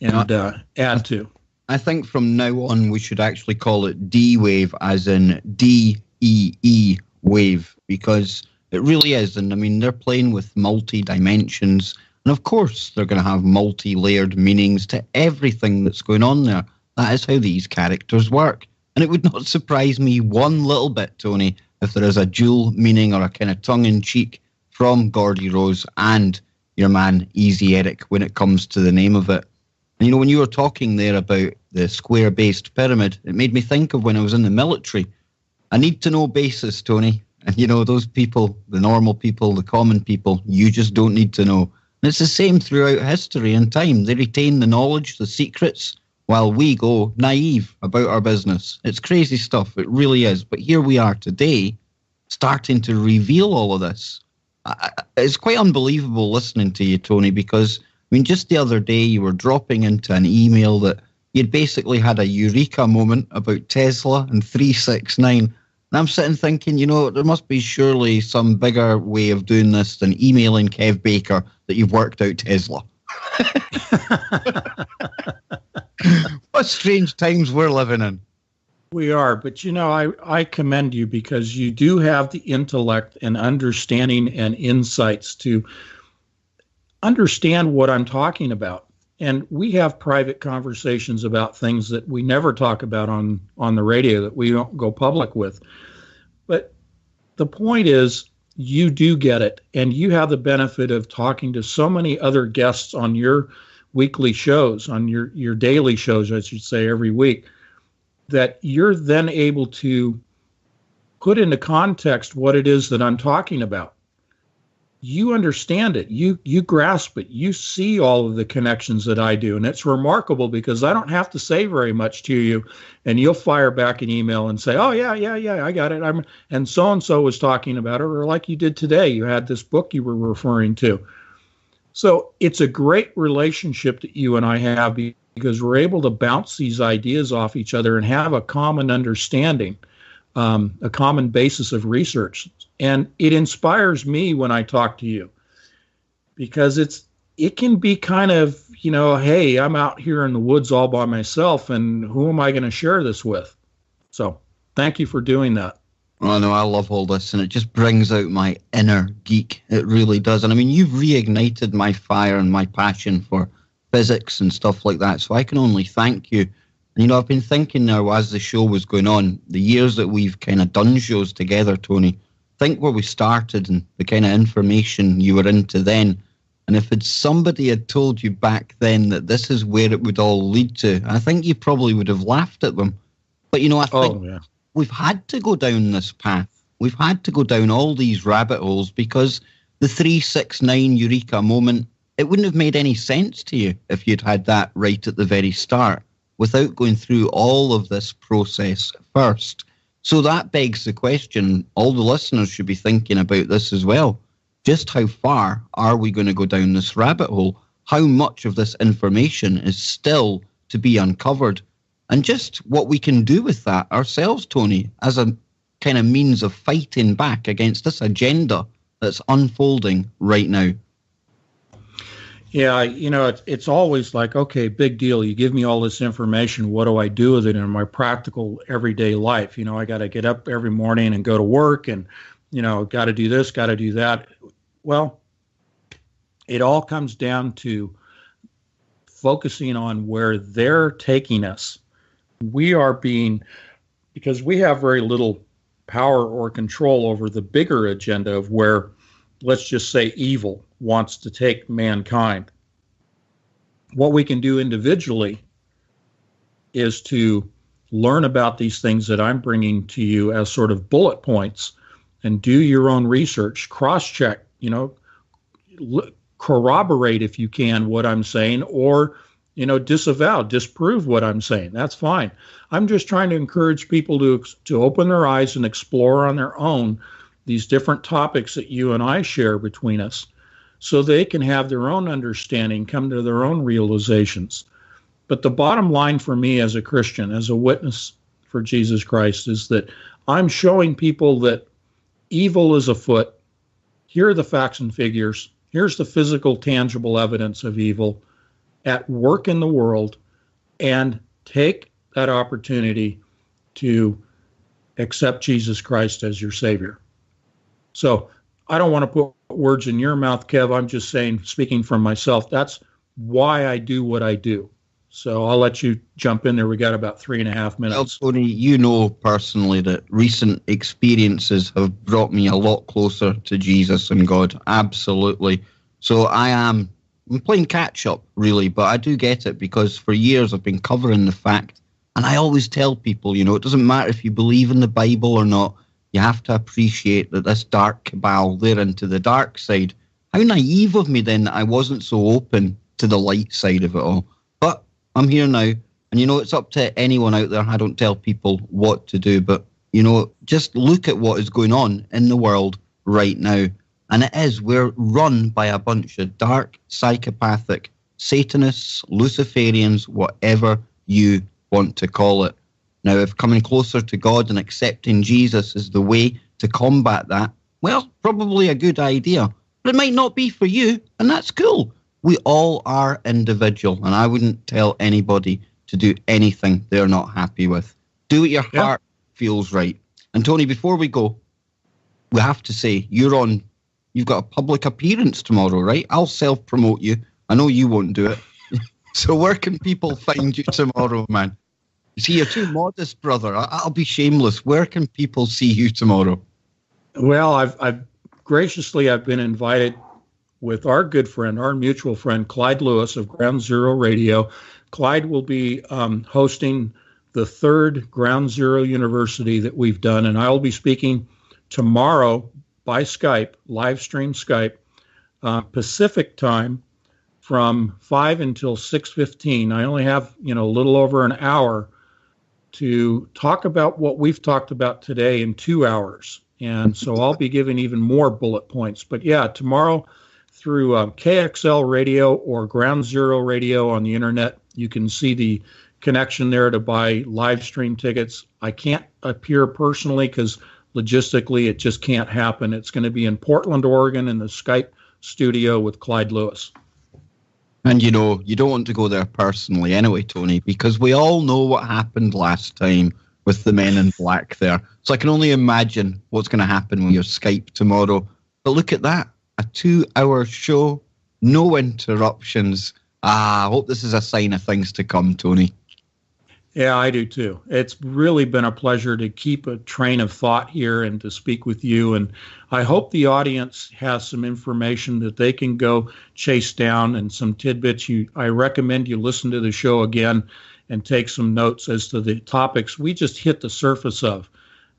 and add to? I think from now on we should actually call it D-Wave, as in D-E-E wave, because it really is. And I mean, they're playing with multi-dimensions And of course, they're going to have multi-layered meanings to everything that's going on there. That is how these characters work. And it would not surprise me one little bit, Tony, if there is a dual meaning or a kind of tongue-in-cheek from Gordy Rose and your man Easy Eric when it comes to the name of it. And, you know, when you were talking there about the square-based pyramid, it made me think of when I was in the military. I need to know basis, Tony. And, you know, those people, the normal people, the common people, you just don't need to know. And it's the same throughout history and time. They retain the knowledge, the secrets, while we go naive about our business. It's crazy stuff. It really is. But here we are today, starting to reveal all of this. It's quite unbelievable listening to you, Tony, because, I mean, just the other day you were dropping into an email that you'd basically had a eureka moment about Tesla and 369. And I'm sitting thinking, you know, there must be surely some bigger way of doing this than emailing Kev Baker that you've worked out Tesla. What strange times we're living in. We are, but you know, I commend you because you do have the intellect and understanding and insights to understand what I'm talking about. And we have private conversations about things that we never talk about on the radio, that we don't go public with. But the point is, you do get it, and you have the benefit of talking to so many other guests on your weekly shows, on your daily shows, I should say, every week, that you're then able to put into context what it is that I'm talking about. You understand it. You grasp it. You see all of the connections that I do. And it's remarkable because I don't have to say very much to you, and you'll fire back an email and say, oh, yeah, I got it. And so-and-so was talking about it, or like you did today, you had this book you were referring to. So it's a great relationship that you and I have because we're able to bounce these ideas off each other and have a common understanding, a common basis of research. And it inspires me when I talk to you because it can be kind of, you know, hey, I'm out here in the woods all by myself, and who am I going to share this with? So thank you for doing that. Oh, no, I love all this, and it just brings out my inner geek. It really does. And I mean, you've reignited my fire and my passion for physics and stuff like that, so I can only thank you. And, you know, I've been thinking now as the show was going on, the years that we've kind of done shows together, Tony, think where we started and the kind of information you were into then. And if somebody had told you back then that this is where it would all lead to, I think you probably would have laughed at them. But, you know, I think we've had to go down this path. We've had to go down all these rabbit holes because the 369 Eureka moment, it wouldn't have made any sense to you if you'd had that right at the very start without going through all of this process first. So that begs the question, all the listeners should be thinking about this as well. Just how far are we going to go down this rabbit hole? How much of this information is still to be uncovered? And just what we can do with that ourselves, Tony, as a kind of means of fighting back against this agenda that's unfolding right now. Yeah, you know, it's always like, okay, big deal. You give me all this information. What do I do with it in my practical everyday life? You know, I got to get up every morning and go to work and, you know, got to do this, got to do that. Well, it all comes down to focusing on where they're taking us. We are because we have very little power or control over the bigger agenda of where, let's just say, evil wants to take mankind. What we can do individually is to learn about these things that I'm bringing to you as sort of bullet points and do your own research, cross-check, you know, corroborate if you can what I'm saying, or, you know, disprove what I'm saying. That's fine. I'm just trying to encourage people to open their eyes and explore on their own these different topics that you and I share between us, so they can have their own understanding, come to their own realizations. But the bottom line for me as a Christian, as a witness for Jesus Christ, is that I'm showing people that evil is afoot. Here are the facts and figures. Here's the physical, tangible evidence of evil at work in the world, and take that opportunity to accept Jesus Christ as your Savior. So I don't want to put words in your mouth, Kev. I'm just saying, speaking from myself, that's why I do what I do. So I'll let you jump in there. We got about 3.5 minutes. Well, Tony, you know personally that recent experiences have brought me a lot closer to Jesus and God. Absolutely. So I'm playing catch up, really, but I do get it because for years I've been covering the fact, and I always tell people, it doesn't matter if you believe in the Bible or not, you have to appreciate that this dark cabal, they're into the dark side. How naive of me then that I wasn't so open to the light side of it all. But I'm here now, and it's up to anyone out there. I don't tell people what to do, but just look at what is going on in the world right now. And we're run by a bunch of dark, psychopathic, Satanists, Luciferians, whatever you want to call it. Now, if coming closer to God and accepting Jesus is the way to combat that, well, probably a good idea. But it might not be for you, and that's cool. We all are individual, and I wouldn't tell anybody to do anything they're not happy with. Do what your heart feels right. And Tony, before we go, we have to say, you've got a public appearance tomorrow, right? I'll self-promote you. I know you won't do it. So where can people find you tomorrow, man? You see, you're too modest, brother. I'll be shameless. Where can people see you tomorrow? Well, I've graciously been invited with our good friend, our mutual friend, Clyde Lewis of Ground Zero Radio. Clyde will be hosting the third Ground Zero University that we've done, and I'll be speaking tomorrow by Skype, live stream Skype, Pacific time from 5 until 6:15. I only have, a little over an hour to talk about what we've talked about today in 2 hours. And so I'll be giving even more bullet points. But yeah, tomorrow through KXL Radio or Ground Zero Radio on the internet, you can see the connection there to buy live stream tickets. I can't appear personally because logistically it just can't happen. It's going to be in Portland, Oregon in the Skype studio with Clyde Lewis. And you don't want to go there personally anyway, Tony, because we all know what happened last time with the men in black there. So I can only imagine what's going to happen with your Skype tomorrow. But look at that, a 2-hour show, no interruptions. I hope this is a sign of things to come, Tony. Yeah, I do too. It's really been a pleasure to keep a train of thought here and to speak with you. And I hope the audience has some information that they can go chase down and some tidbits. I recommend you listen to the show again and take some notes as to the topics we just hit the surface of.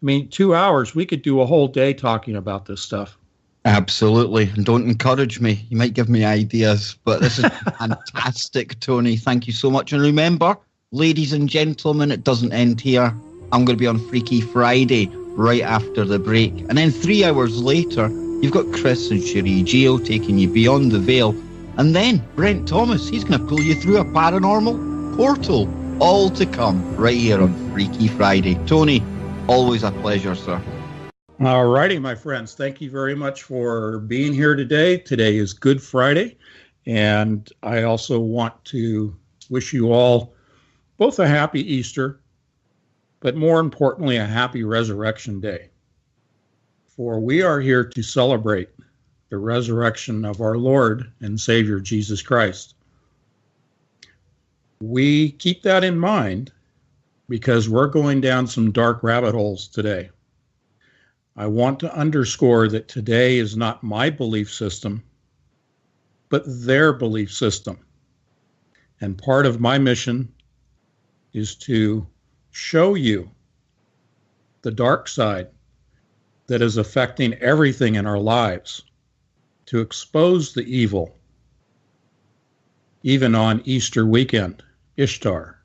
I mean, 2 hours, we could do a whole day talking about this stuff. Absolutely. And don't encourage me. You might give me ideas, but this is fantastic, Tony. Thank you so much. And remember, ladies and gentlemen, it doesn't end here. I'm going to be on Freaky Friday right after the break. And then 3 hours later, you've got Chris and Cherie Geo taking you beyond the veil. And then Brent Thomas, he's going to pull you through a paranormal portal. All to come right here on Freaky Friday. Tony, always a pleasure, sir. All righty, my friends. Thank you very much for being here today. Today is Good Friday. And I also want to wish you all both a happy Easter, but more importantly, a happy Resurrection Day. For we are here to celebrate the resurrection of our Lord and Savior, Jesus Christ. We keep that in mind because we're going down some dark rabbit holes today. I want to underscore that today is not my belief system, but their belief system. And part of my mission is to show you the dark side that is affecting everything in our lives, to expose the evil, even on Easter weekend, Ishtar.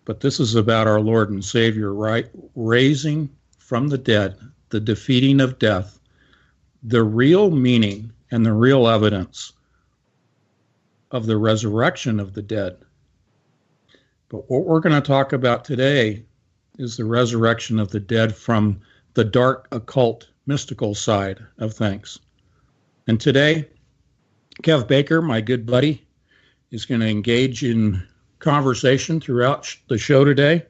But this is about our Lord and Savior, right? Raising from the dead, the defeating of death, the real meaning and the real evidence of the resurrection of the dead. But what we're going to talk about today is the resurrection of the dead from the dark, occult, mystical side of things. And today, Kev Baker, my good buddy, is going to engage in conversation throughout the show today.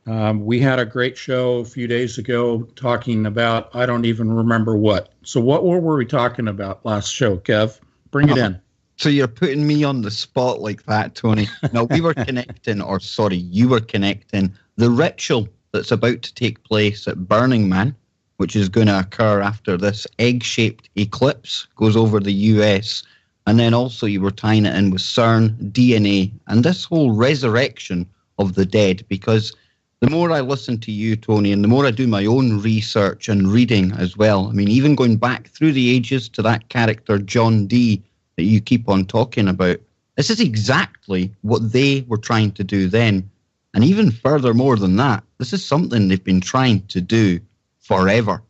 We had a great show a few days ago talking about, I don't even remember what. So what were we talking about last show, Kev? Bring it in. So you're putting me on the spot like that, Tony. No, we were you were connecting the ritual that's about to take place at Burning Man, which is going to occur after this egg-shaped eclipse goes over the US. And then also you were tying it in with CERN, DNA, and this whole resurrection of the dead, because the more I listen to you, Tony, and the more I do my own research and reading as well, I mean, even going back through the ages to that character John Dee that you keep on talking about, this is exactly what they were trying to do then. And even furthermore than that, this is something they've been trying to do forever.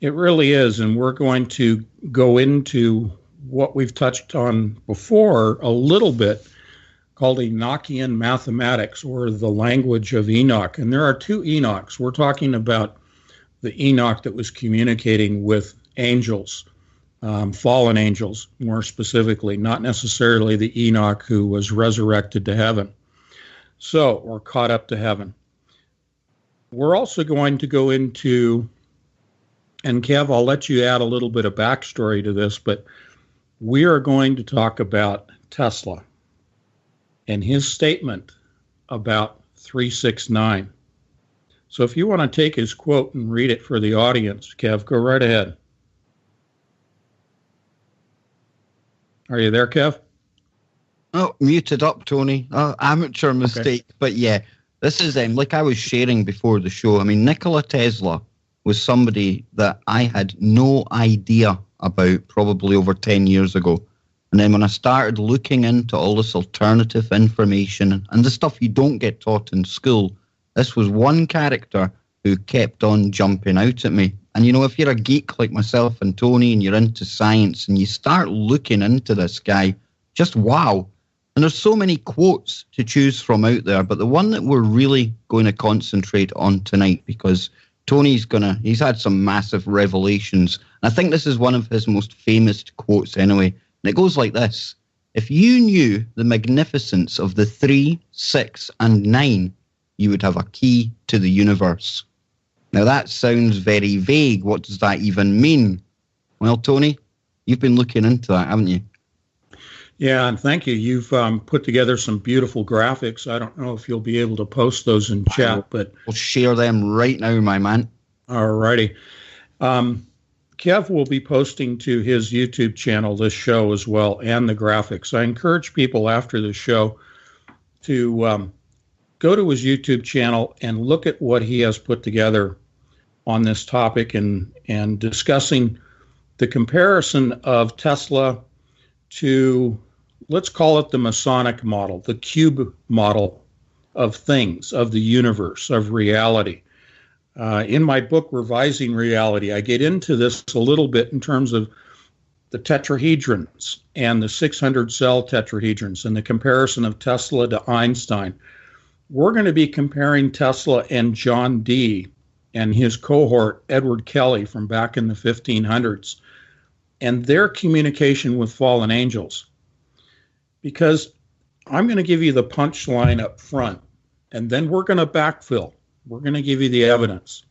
It really is, and we're going to go into what we've touched on before a little bit, called Enochian mathematics, or the language of Enoch. And there are two Enochs. We're talking about the Enoch that was communicating with angels, fallen angels, more specifically, not necessarily the Enoch who was resurrected to heaven, or caught up to heaven. We're also going to go into, and Kev, I'll let you add a little bit of backstory to this, but we are going to talk about Tesla and his statement about 369. So if you want to take his quote and read it for the audience, Kev, go right ahead. Are you there, Kev? Oh, muted up, Tony. Amateur mistake. Okay. But yeah, this is like I was sharing before the show. I mean, Nikola Tesla was somebody that I had no idea about probably over 10 years ago. And then when I started looking into all this alternative information and the stuff you don't get taught in school, this was one character who kept on jumping out at me. And, you know, if you're a geek like myself and Tony and you're into science and you start looking into this guy, just wow. And there's so many quotes to choose from out there, but the one that we're really going to concentrate on tonight, because Tony's he's had some massive revelations. And I think this is one of his most famous quotes anyway. And it goes like this: if you knew the magnificence of the 3, 6, and 9, you would have a key to the universe. Now that sounds very vague. What does that even mean? Well, Tony, you've been looking into that, haven't you? Yeah, and thank you. You've put together some beautiful graphics. I don't know if you'll be able to post those in chat, but we'll share them right now, my man. All righty. Kev will be posting to his YouTube channel this show as well, and the graphics. I encourage people after the show to go to his YouTube channel and look at what he has put together on this topic, and discussing the comparison of Tesla to, let's call it the Masonic model, the cube model of things, of the universe, of reality. In my book, Revising Reality, I get into this a little bit in terms of the tetrahedrons and the 600-cell tetrahedrons and the comparison of Tesla to Einstein. We're going to be comparing Tesla and John Dee and his cohort, Edward Kelly, from back in the 1500s, and their communication with fallen angels. Because I'm going to give you the punchline up front, and then we're going to backfill. We're going to give you the evidence.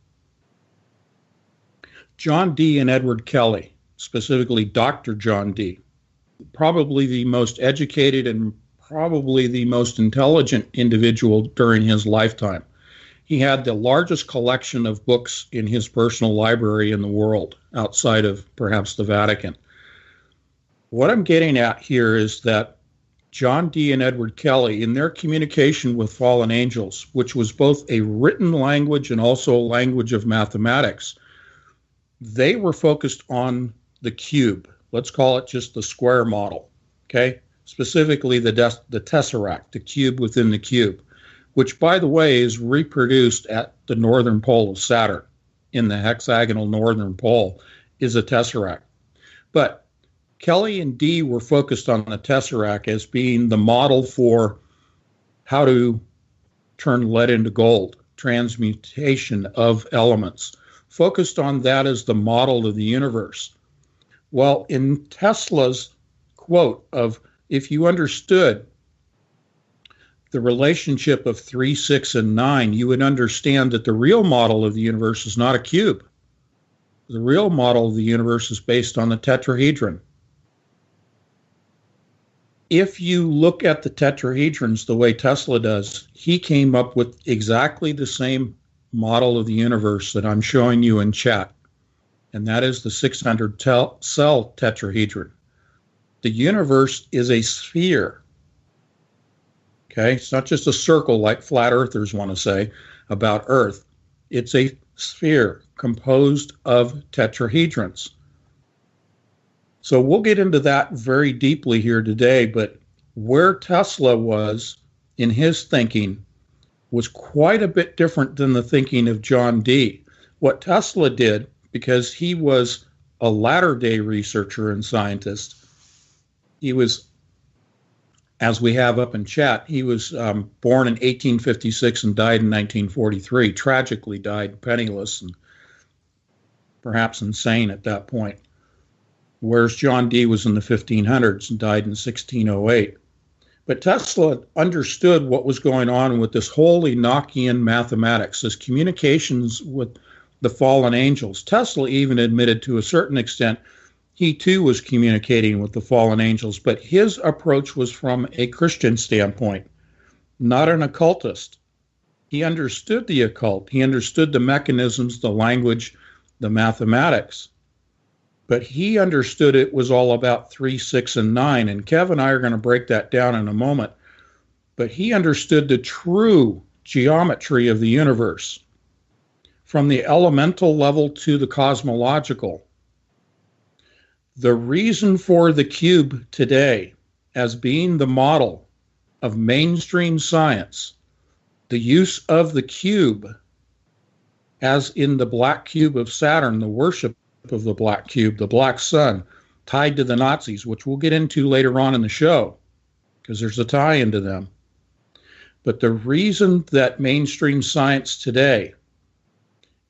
John Dee and Edward Kelly, specifically Dr. John Dee, probably the most educated and probably the most intelligent individual during his lifetime. He had the largest collection of books in his personal library in the world, outside of perhaps the Vatican. What I'm getting at here is that John Dee and Edward Kelly, in their communication with fallen angels, which was both a written language and also a language of mathematics, they were focused on the cube. Let's call it just the square model, okay? Specifically the tesseract, the cube within the cube, which, by the way, is reproduced at the northern pole of Saturn. In the hexagonal northern pole is a tesseract. But Kelly and Dee were focused on the tesseract as being the model for how to turn lead into gold, transmutation of elements, focused on that as the model of the universe. Well, in Tesla's quote of, if you understood the relationship of 3, 6, and 9, you would understand that the real model of the universe is not a cube. The real model of the universe is based on the tetrahedron. If you look at the tetrahedrons the way Tesla does, he came up with exactly the same model of the universe that I'm showing you in chat, and that is the 600 cell tetrahedron. The universe is a sphere. Okay, it's not just a circle like flat earthers want to say about Earth. It's a sphere composed of tetrahedrons. So we'll get into that very deeply here today, but where Tesla was in his thinking was quite a bit different than the thinking of John Dee. What Tesla did, because he was a latter-day researcher and scientist, he was, as we have up in chat, he was born in 1856 and died in 1943, tragically died penniless and perhaps insane at that point. Whereas John Dee was in the 1500s and died in 1608. But Tesla understood what was going on with this whole Enochian mathematics, this communications with the fallen angels. Tesla even admitted to a certain extent he too was communicating with the fallen angels, but his approach was from a Christian standpoint, not an occultist. He understood the occult. He understood the mechanisms, the language, the mathematics. But he understood it was all about 3, 6, and 9. And Kev and I are going to break that down in a moment. But he understood the true geometry of the universe, from the elemental level to the cosmological. The reason for the cube today as being the model of mainstream science, the use of the cube, as in the black cube of Saturn, the worship of the black cube, the black sun, tied to the Nazis, which we'll get into later on in the show, because there's a tie into them. But the reason that mainstream science today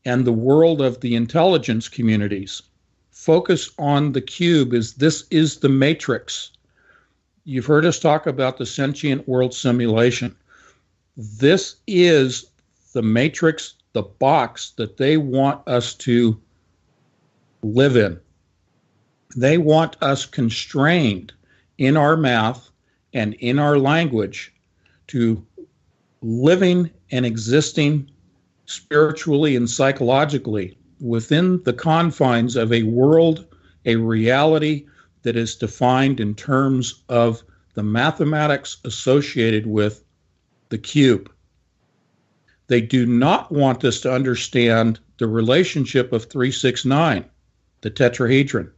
and the world of the intelligence communities focus on the cube is this is the matrix. You've heard us talk about the sentient world simulation. This is the matrix, the box that they want us to live in. They want us constrained in our math and in our language to living and existing spiritually and psychologically within the confines of a world, a reality that is defined in terms of the mathematics associated with the cube. They do not want us to understand the relationship of 369, the tetrahedron.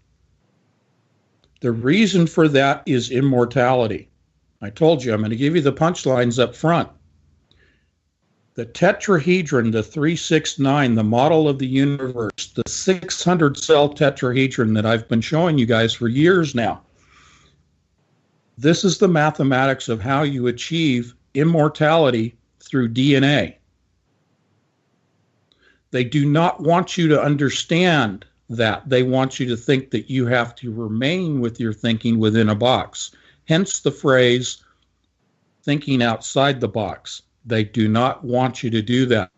The reason for that is immortality. I told you, I'm going to give you the punchlines up front. The tetrahedron, the 369, the model of the universe, the 600 cell tetrahedron that I've been showing you guys for years now. This is the mathematics of how you achieve immortality through DNA. They do not want you to understand that. They want you to think that you have to remain with your thinking within a box. Hence the phrase, thinking outside the box. They do not want you to do that.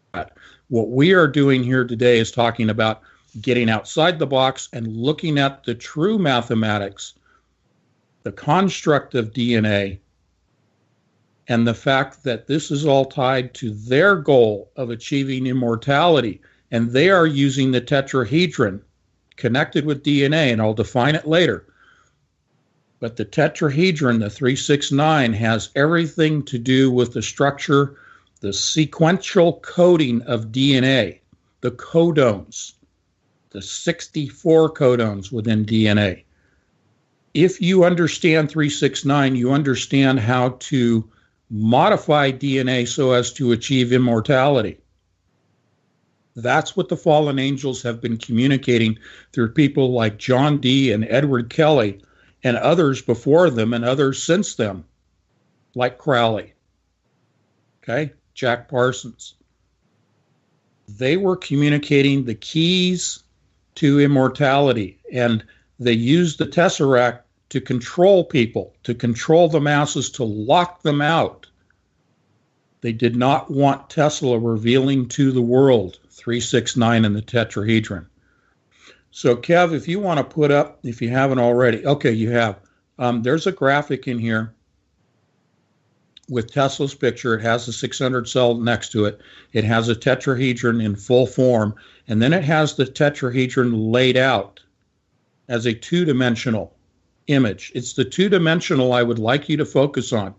What we are doing here today is talking about getting outside the box and looking at the true mathematics, the construct of DNA, and the fact that this is all tied to their goal of achieving immortality. And they are using the tetrahedron connected with DNA, and I'll define it later. But the tetrahedron, the 369, has everything to do with the structure, the sequential coding of DNA, the codons, the 64 codons within DNA. If you understand 369, you understand how to modify DNA so as to achieve immortality. That's what the fallen angels have been communicating through people like John Dee and Edward Kelly and others before them and others since them, like Crowley, okay, Jack Parsons. They were communicating the keys to immortality, and they used the Tesseract to control people, to control the masses, to lock them out They did not want Tesla revealing to the world 369 in the tetrahedron. So, Kev, if you want to put up, if you haven't already, okay, you have. There's a graphic in here with Tesla's picture. It has the 600 cell next to it. It has a tetrahedron in full form, and then it has the tetrahedron laid out as a two-dimensional image. It's the two-dimensional I would like you to focus on.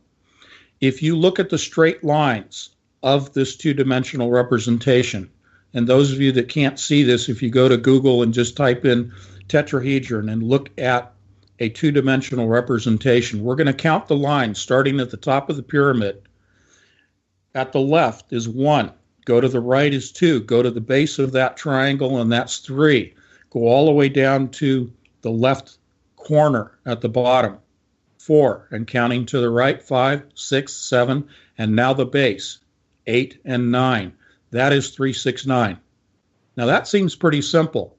If you look at the straight lines of this two-dimensional representation, and those of you that can't see this, if you go to Google and just type in tetrahedron and look at a two-dimensional representation, we're going to count the lines starting at the top of the pyramid. At the left is 1. Go to the right is 2. Go to the base of that triangle, and that's 3. Go all the way down to the left corner at the bottom, 4. And counting to the right, 5, 6, 7, and now the base, 8 and 9. That is 369. Now that seems pretty simple,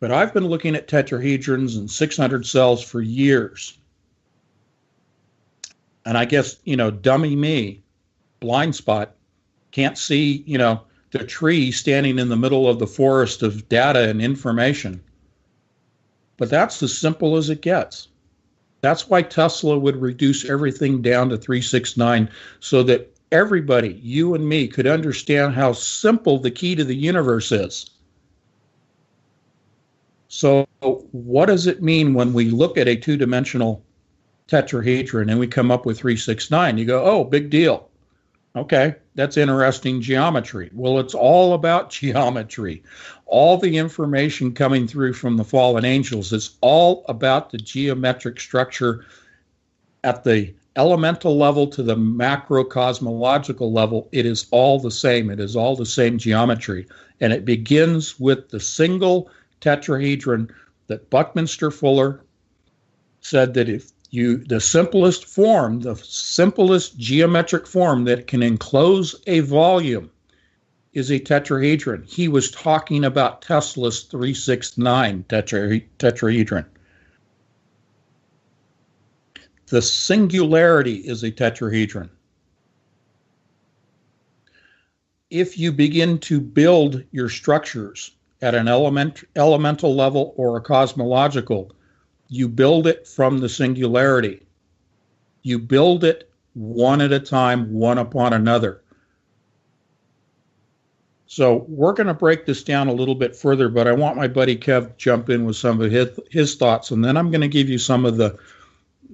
but I've been looking at tetrahedrons and 600 cells for years. And I guess, dummy me, blind spot, can't see, the tree standing in the middle of the forest of data and information. But that's as simple as it gets. That's why Tesla would reduce everything down to 369 so that everybody, you and me, could understand how simple the key to the universe is. So what does it mean when we look at a two-dimensional tetrahedron and we come up with 369? You go, oh, big deal. Okay, that's interesting geometry. Well, it's all about geometry. All the information coming through from the fallen angels is all about the geometric structure at the elemental level to the macrocosmological level. It is all the same. It is all the same geometry. And it begins with the single tetrahedron that Buckminster Fuller said that if the simplest form, the simplest geometric form that can enclose a volume is a tetrahedron. He was talking about Tesla's 369 tetrahedron. The singularity is a tetrahedron. If you begin to build your structures at an elemental level or a cosmological, you build it from the singularity. You build it one at a time, one upon another. So we're going to break this down a little bit further, but I want my buddy Kev to jump in with some of his thoughts, and then I'm going to give you some of the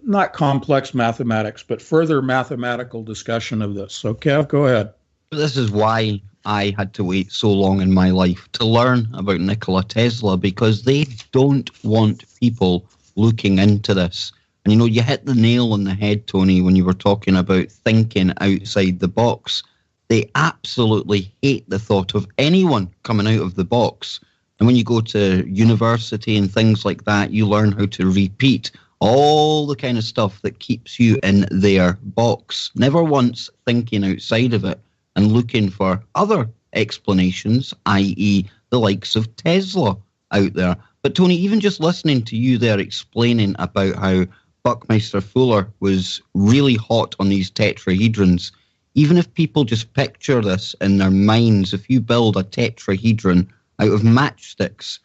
not complex mathematics, but further mathematical discussion of this. So, Kev, go ahead. This is why I had to wait so long in my life to learn about Nikola Tesla, because they don't want people looking into this. And, you hit the nail on the head, Tony, when you were talking about thinking outside the box. They absolutely hate the thought of anyone coming out of the box. And when you go to university and things like that, you learn how to repeat all the kind of stuff that keeps you in their box, never once thinking outside of it and looking for other explanations, i.e. the likes of Tesla out there. But Tony, even just listening to you there explaining about how Buckminster Fuller was really hot on these tetrahedrons, even if people just picture this in their minds, if you build a tetrahedron out of matchsticks,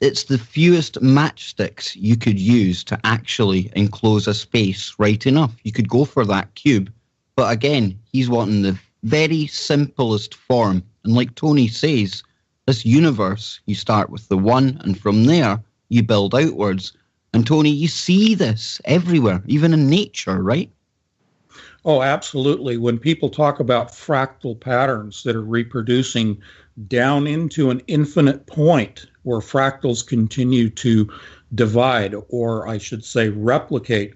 it's the fewest matchsticks you could use to actually enclose a space right enough. You could go for that cube, but again, he's wanting the very simplest form. And like Tony says, this universe, you start with the one, and from there, you build outwards. And Tony, you see this everywhere, even in nature, right? Oh, absolutely. When people talk about fractal patterns that are reproducing down into an infinite point where fractals continue to divide, or I should say replicate,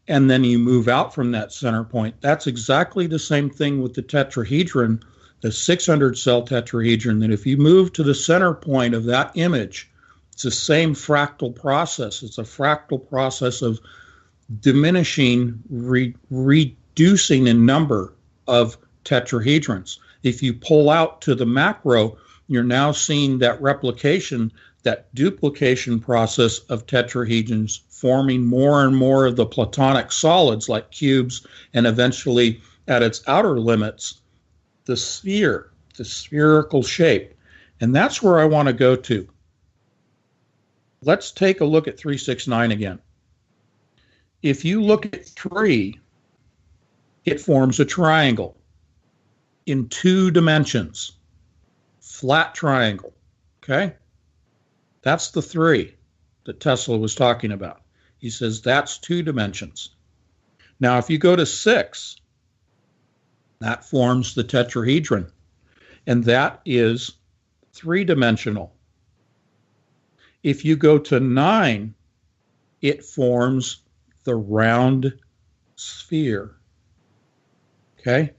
and then you move out from that center point, that's exactly the same thing with the tetrahedron, the 600 cell tetrahedron, that if you move to the center point of that image, it's the same fractal process. It's a fractal process of diminishing, reducing in number of tetrahedrons. If you pull out to the macro, you're now seeing that replication that duplication process of tetrahedrons forming more and more of the platonic solids like cubes, and eventually at its outer limits, the sphere, the spherical shape. And that's where I want to go to. Let's take a look at 369 again. If you look at 3, it forms a triangle in 2 dimensions, flat triangle, okay? That's the 3 that Tesla was talking about. He says that's 2 dimensions. Now, if you go to 6, that forms the tetrahedron, and that is 3-dimensional. If you go to 9, it forms the round sphere, okay?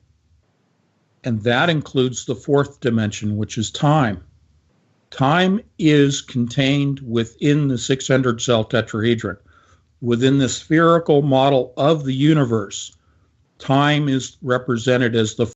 And that includes the 4th dimension, which is time. Time is contained within the 600-cell tetrahedron. Within the spherical model of the universe, time is represented as the